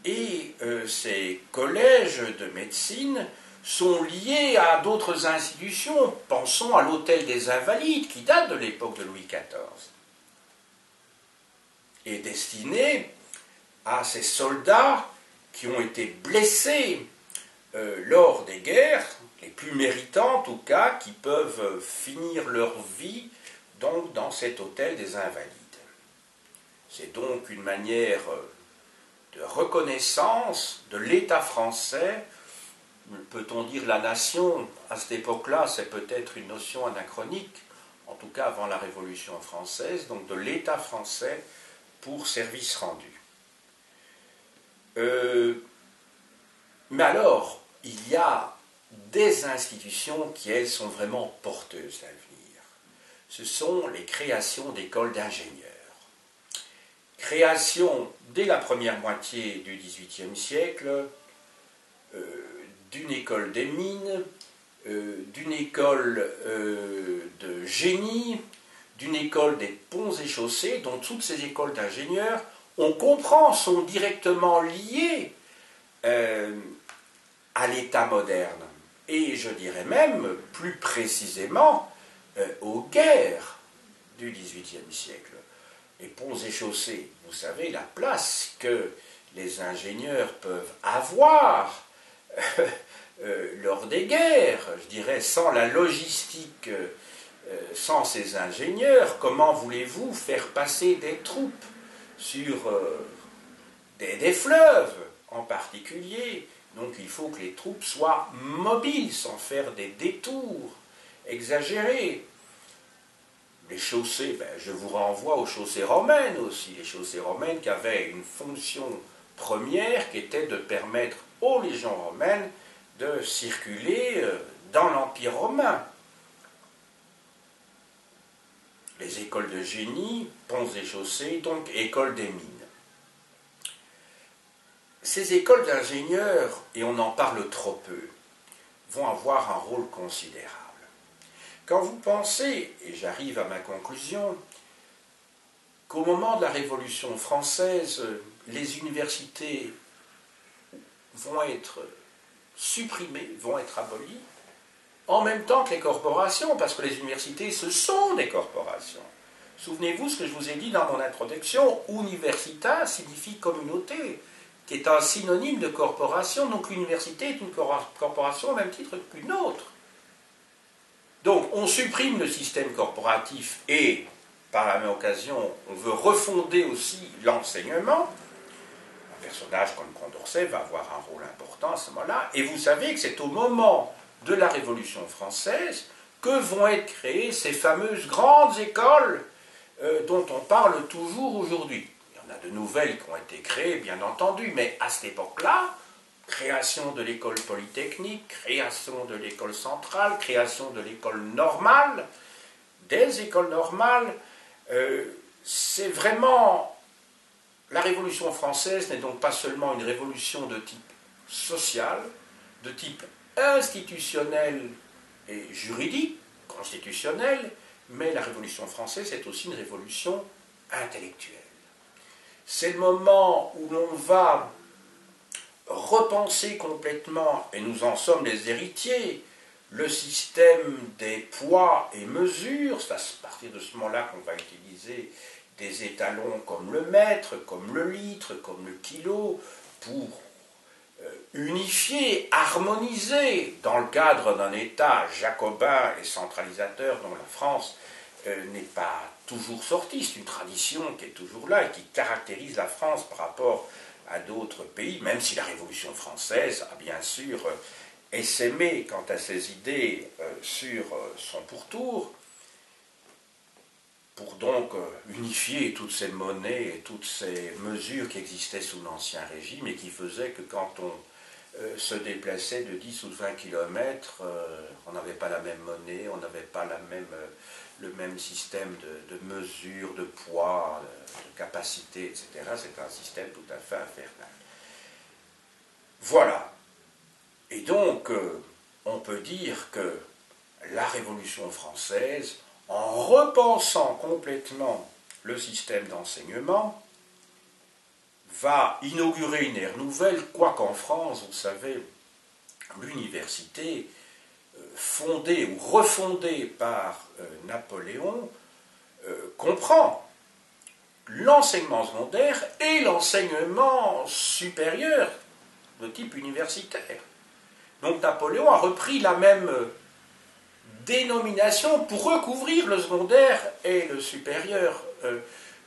et ces collèges de médecine sont liés à d'autres institutions. Pensons à l'Hôtel des Invalides, qui date de l'époque de Louis XIV, et destiné à ces soldats qui ont été blessés lors des guerres, les plus méritants en tout cas, qui peuvent finir leur vie donc dans cet Hôtel des Invalides. C'est donc une manière de reconnaissance de l'État français. Peut-on dire la nation, à cette époque-là, c'est peut-être une notion anachronique, en tout cas avant la Révolution française, donc de l'État français pour service rendu. Mais alors, il y a des institutions qui, elles, sont vraiment porteuses d'avenir. Ce sont les créations d'écoles d'ingénieurs. Création, dès la première moitié du XVIIIe siècle, d'une école des mines, d'une école de génie, d'une école des ponts et chaussées, dont toutes ces écoles d'ingénieurs, on comprend, sont directement liées à l'État moderne. Et je dirais même, plus précisément, aux guerres du XVIIIe siècle. Les ponts et chaussées, vous savez, la place que les ingénieurs peuvent avoir lors des guerres, je dirais, sans la logistique, sans ces ingénieurs, comment voulez-vous faire passer des troupes sur des fleuves en particulier? Donc il faut que les troupes soient mobiles, sans faire des détours exagérés. Les chaussées, je vous renvoie aux chaussées romaines aussi, les chaussées romaines qui avaient une fonction première qui était de permettre aux légions romaines de circuler dans l'Empire romain. Les écoles de génie, ponts et chaussées, donc écoles des mines. Ces écoles d'ingénieurs, et on en parle trop peu, vont avoir un rôle considérable. Quand vous pensez, et j'arrive à ma conclusion, qu'au moment de la Révolution française, les universités vont être supprimées, vont être abolies, en même temps que les corporations, parce que les universités, ce sont des corporations. Souvenez-vous ce que je vous ai dit dans mon introduction, universitas signifie communauté. qui est un synonyme de corporation. Donc l'université est une corporation au même titre qu'une autre. Donc on supprime le système corporatif et, par la même occasion, on veut refonder aussi l'enseignement. Un personnage comme Condorcet va avoir un rôle important à ce moment-là. Et vous savez que c'est au moment de la Révolution française que vont être créées ces fameuses grandes écoles dont on parle toujours aujourd'hui. Il y en a de nouvelles qui ont été créées, bien entendu, mais à cette époque-là, création de l'école polytechnique, création de l'école centrale, création de l'école normale, des écoles normales, c'est vraiment... La Révolution française n'est donc pas seulement une révolution de type social, de type institutionnel et juridique, constitutionnel, mais la Révolution française est aussi une révolution intellectuelle. C'est le moment où l'on va repenser complètement, et nous en sommes les héritiers, le système des poids et mesures. C'est à partir de ce moment-là qu'on va utiliser des étalons comme le mètre, comme le litre, comme le kilo, pour unifier, harmoniser, dans le cadre d'un État jacobin et centralisateur dont la France n'est pas toujours sortie. C'est une tradition qui est toujours là et qui caractérise la France par rapport à d'autres pays, même si la Révolution française a bien sûr essaimé quant à ses idées sur son pourtour, pour donc unifier toutes ces monnaies et toutes ces mesures qui existaient sous l'Ancien Régime et qui faisaient que quand on se déplaçait de 10 ou de 20 km, on n'avait pas la même monnaie, on n'avait pas le même système de mesure, de poids, de capacité, etc. C'est un système tout à fait infernal. Voilà. Et donc, on peut dire que la Révolution française, en repensant complètement le système d'enseignement, va inaugurer une ère nouvelle, quoiqu'en France, vous savez, l'université, fondée ou refondée par Napoléon, comprend l'enseignement secondaire et l'enseignement supérieur de type universitaire. Donc Napoléon a repris la même dénomination pour recouvrir le secondaire et le supérieur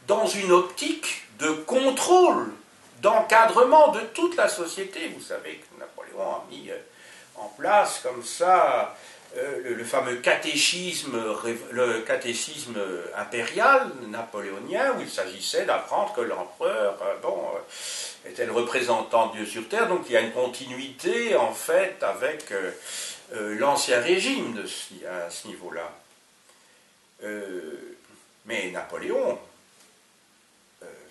dans une optique de contrôle, d'encadrement de toute la société. Vous savez que Napoléon a mis en place comme ça le fameux catéchisme impérial napoléonien, où il s'agissait d'apprendre que l'empereur était le représentant de Dieu sur terre. Donc il y a une continuité en fait avec l'Ancien Régime à ce niveau-là. Mais Napoléon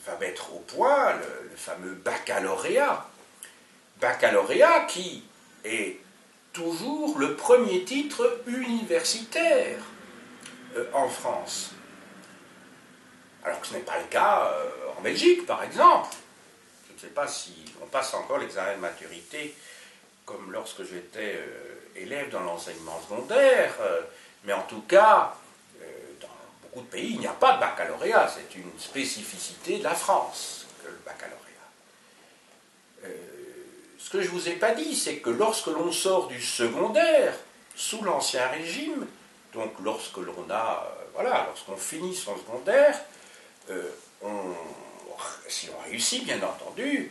va mettre au point le fameux baccalauréat. Baccalauréat qui est toujours le premier titre universitaire en France. Alors que ce n'est pas le cas en Belgique, par exemple. Je ne sais pas si on passe encore l'examen de maturité comme lorsque j'étais élève dans l'enseignement secondaire, mais en tout cas, dans beaucoup de pays, il n'y a pas de baccalauréat. C'est une spécificité de la France, que le baccalauréat. Ce que je ne vous ai pas dit, c'est que lorsque l'on sort du secondaire, sous l'Ancien Régime, donc lorsque l'on a, lorsqu'on finit son secondaire, si on réussit, bien entendu,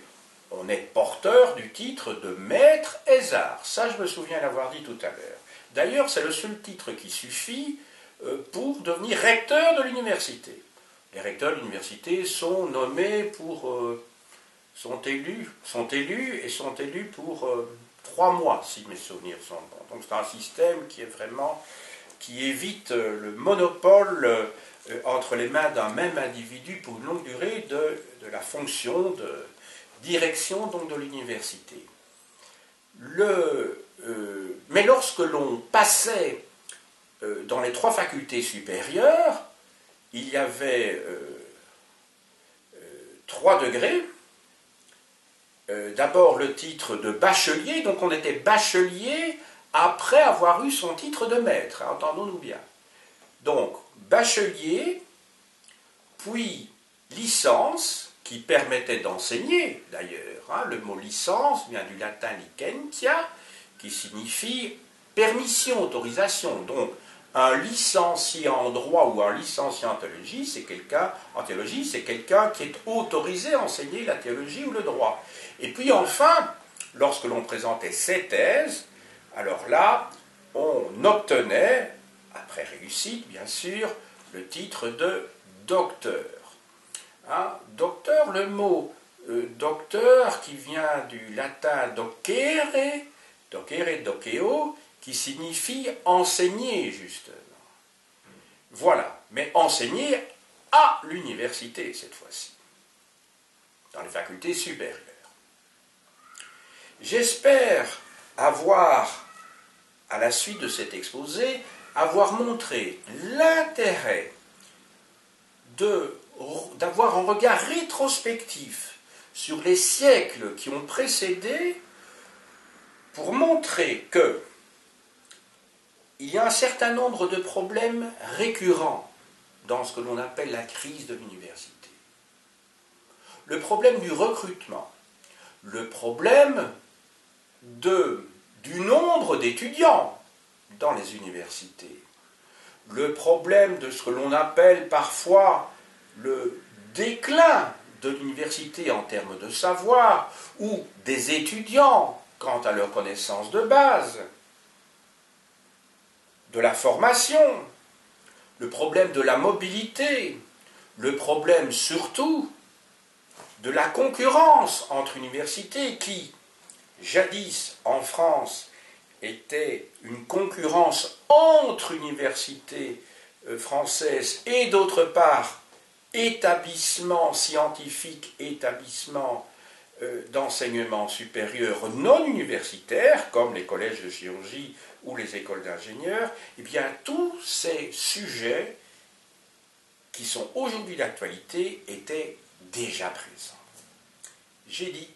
on est porteur du titre de maître ès arts. Ça, je me souviens l'avoir dit tout à l'heure. D'ailleurs, c'est le seul titre qui suffit pour devenir recteur de l'université. Les recteurs de l'université sont nommés sont élus pour 3 mois, si mes souvenirs sont bons. Donc c'est un système qui évite le monopole entre les mains d'un même individu pour une longue durée de la fonction de direction donc de l'université. Mais lorsque l'on passait dans les 3 facultés supérieures, il y avait 3 degrés. D'abord le titre de bachelier, donc on était bachelier après avoir eu son titre de maître, entendons-nous bien. Donc bachelier, puis licence, qui permettait d'enseigner, d'ailleurs. Hein, le mot licence vient du latin licentia, qui signifie permission, autorisation. Donc, un licencié en droit ou un licencié en théologie, c'est quelqu'un qui est autorisé à enseigner la théologie ou le droit. Et puis enfin, lorsque l'on présentait ses thèses, alors là, on obtenait, après réussite bien sûr, le titre de docteur. Hein, docteur, le mot docteur qui vient du latin docere, doceo, qui signifie enseigner, justement. Voilà, mais enseigner à l'université, cette fois-ci, dans les facultés supérieures. J'espère avoir, à la suite de cet exposé, avoir montré l'intérêt d'avoir un regard rétrospectif sur les siècles qui ont précédé pour montrer que il y a un certain nombre de problèmes récurrents dans ce que l'on appelle la crise de l'université. Le problème du recrutement, le problème du nombre d'étudiants dans les universités, le problème de ce que l'on appelle parfois le déclin de l'université en termes de savoir, ou des étudiants quant à leurs connaissances de base, de la formation, le problème de la mobilité, le problème surtout de la concurrence entre universités qui, jadis en France, était une concurrence entre universités françaises et d'autre part établissements scientifiques, établissements d'enseignement supérieur non universitaires, comme les collèges de chirurgie ou les écoles d'ingénieurs, eh bien tous ces sujets qui sont aujourd'hui d'actualité étaient déjà présents. J'ai dit